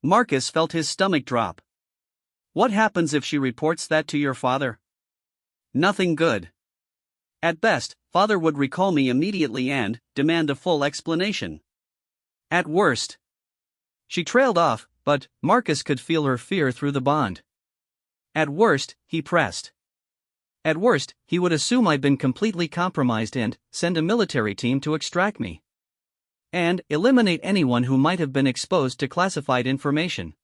Marcus felt his stomach drop. "What happens if she reports that to your father?" "Nothing good. At best, father would recall me immediately and demand a full explanation. At worst." She trailed off, but Marcus could feel her fear through the bond. "At worst," he pressed. "At worst, he would assume I'd been completely compromised and send a military team to extract me. And eliminate anyone who might have been exposed to classified information."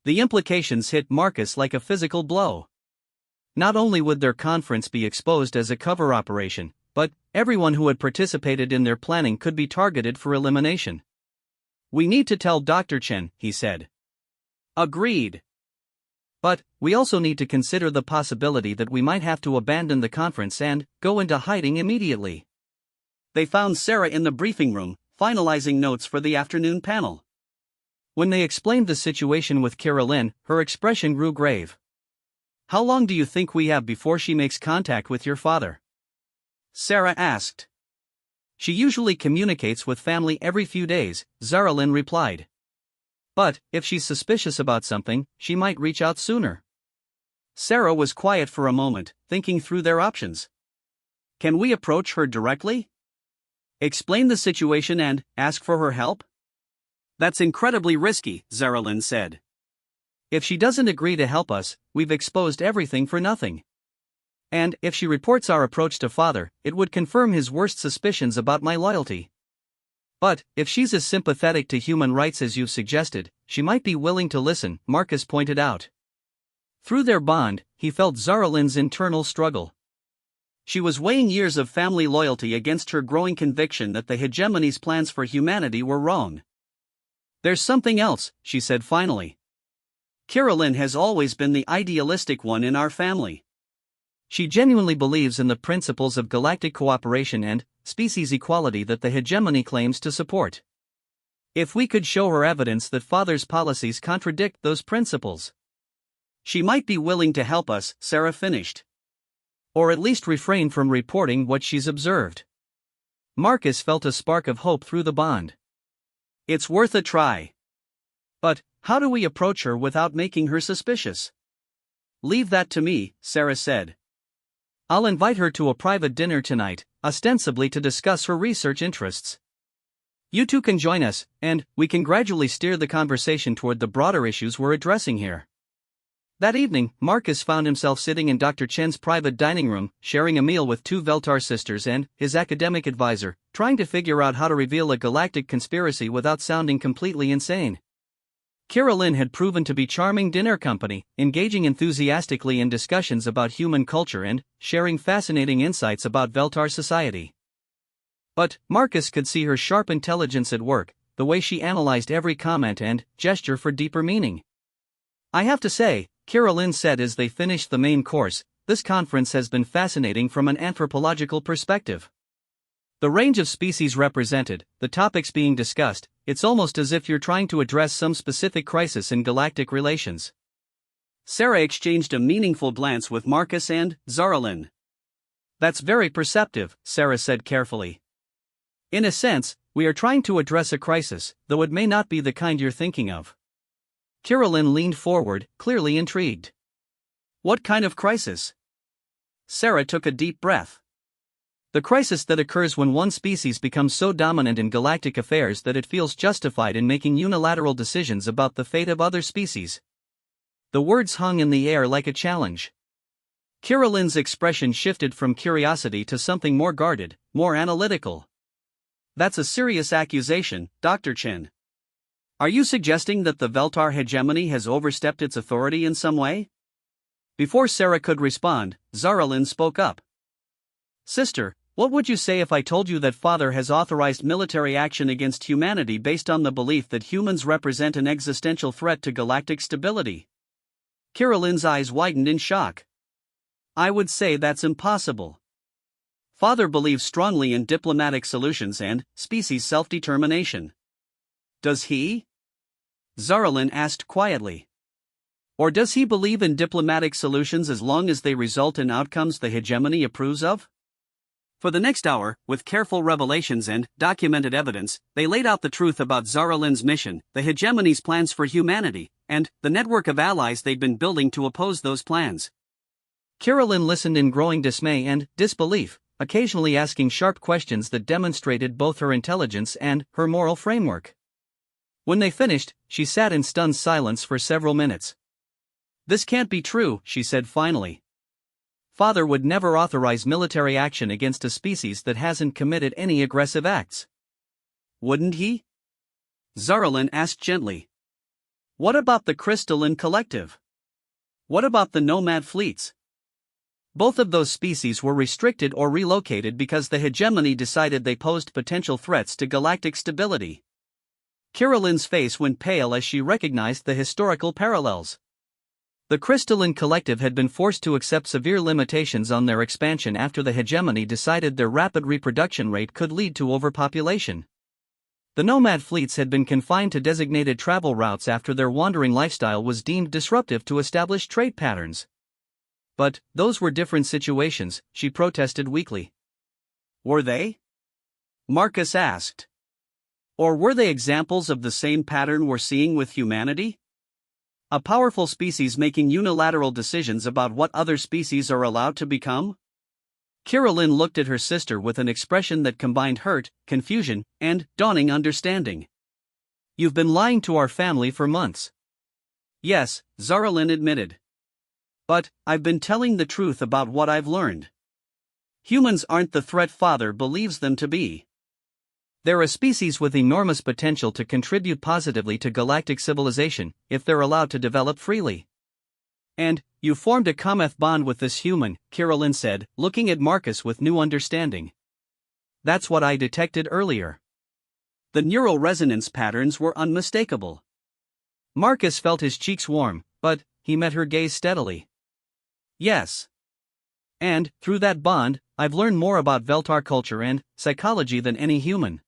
The implications hit Marcus like a physical blow. Not only would their conference be exposed as a cover operation, but everyone who had participated in their planning could be targeted for elimination. "We need to tell Dr. Chen," he said. "Agreed. But we also need to consider the possibility that we might have to abandon the conference and go into hiding immediately." They found Sarah in the briefing room, finalizing notes for the afternoon panel. When they explained the situation with Carolyn, her expression grew grave. "How long do you think we have before she makes contact with your father?" Sarah asked. "She usually communicates with family every few days," Zaralyn replied. "But if she's suspicious about something, she might reach out sooner." Sarah was quiet for a moment, thinking through their options. "Can we approach her directly? Explain the situation and ask for her help?" "That's incredibly risky," Zaralyn said. "If she doesn't agree to help us, we've exposed everything for nothing. And if she reports our approach to father, it would confirm his worst suspicions about my loyalty. But if she's as sympathetic to human rights as you've suggested, she might be willing to listen," Marcus pointed out. Through their bond, he felt Zaralyn's internal struggle. She was weighing years of family loyalty against her growing conviction that the hegemony's plans for humanity were wrong. "There's something else," she said finally. "Carolyn has always been the idealistic one in our family. She genuinely believes in the principles of galactic cooperation and species equality that the hegemony claims to support. If we could show her evidence that father's policies contradict those principles, she might be willing to help us," Sarah finished. "Or at least refrain from reporting what she's observed." Marcus felt a spark of hope through the bond. "It's worth a try. But how do we approach her without making her suspicious?" "Leave that to me," Sarah said. "I'll invite her to a private dinner tonight, ostensibly to discuss her research interests. You two can join us, and we can gradually steer the conversation toward the broader issues we're addressing here." That evening, Marcus found himself sitting in Dr. Chen's private dining room, sharing a meal with two Veltar sisters and his academic advisor, trying to figure out how to reveal a galactic conspiracy without sounding completely insane. Carolyn had proven to be charming dinner company, engaging enthusiastically in discussions about human culture and sharing fascinating insights about Veltar society. But Marcus could see her sharp intelligence at work, the way she analyzed every comment and gesture for deeper meaning. I have to say, Carolyn said as they finished the main course, this conference has been fascinating from an anthropological perspective. The range of species represented, the topics being discussed, it's almost as if you're trying to address some specific crisis in galactic relations. Sarah exchanged a meaningful glance with Marcus and Zaralyn. That's very perceptive, Sarah said carefully. In a sense, we are trying to address a crisis, though it may not be the kind you're thinking of. Carolyn leaned forward, clearly intrigued. What kind of crisis? Sarah took a deep breath. The crisis that occurs when one species becomes so dominant in galactic affairs that it feels justified in making unilateral decisions about the fate of other species. The words hung in the air like a challenge. Carolyn's expression shifted from curiosity to something more guarded, more analytical. That's a serious accusation, Dr. Chen. Are you suggesting that the Veltar hegemony has overstepped its authority in some way? Before Sarah could respond, Zaralyn spoke up. Sister, what would you say if I told you that Father has authorized military action against humanity based on the belief that humans represent an existential threat to galactic stability? Carolyn's eyes widened in shock. I would say that's impossible. Father believes strongly in diplomatic solutions and species self-determination. Does he? Zaralyn asked quietly. Or does he believe in diplomatic solutions as long as they result in outcomes the hegemony approves of? For the next hour, with careful revelations and documented evidence, they laid out the truth about Zaralyn's mission, the hegemony's plans for humanity, and the network of allies they'd been building to oppose those plans. Carolyn listened in growing dismay and disbelief, occasionally asking sharp questions that demonstrated both her intelligence and her moral framework. When they finished, she sat in stunned silence for several minutes. This can't be true, she said finally. Father would never authorize military action against a species that hasn't committed any aggressive acts. Wouldn't he? Zaralyn asked gently. What about the crystalline collective? What about the nomad fleets? Both of those species were restricted or relocated because the hegemony decided they posed potential threats to galactic stability. Carolyn's face went pale as she recognized the historical parallels. The crystalline collective had been forced to accept severe limitations on their expansion after the hegemony decided their rapid reproduction rate could lead to overpopulation. The nomad fleets had been confined to designated travel routes after their wandering lifestyle was deemed disruptive to established trade patterns. But those were different situations, she protested weakly. Were they? Marcus asked. Or were they examples of the same pattern we're seeing with humanity? A powerful species making unilateral decisions about what other species are allowed to become? Carolyn looked at her sister with an expression that combined hurt, confusion, and dawning understanding. You've been lying to our family for months. Yes, Zaralyn admitted. But I've been telling the truth about what I've learned. Humans aren't the threat Father believes them to be. They're a species with enormous potential to contribute positively to galactic civilization, if they're allowed to develop freely. And you formed a cometh bond with this human, Carolyn said, looking at Marcus with new understanding. That's what I detected earlier. The neural resonance patterns were unmistakable. Marcus felt his cheeks warm, but he met her gaze steadily. Yes. And, through that bond, I've learned more about Veltar culture and psychology than any human.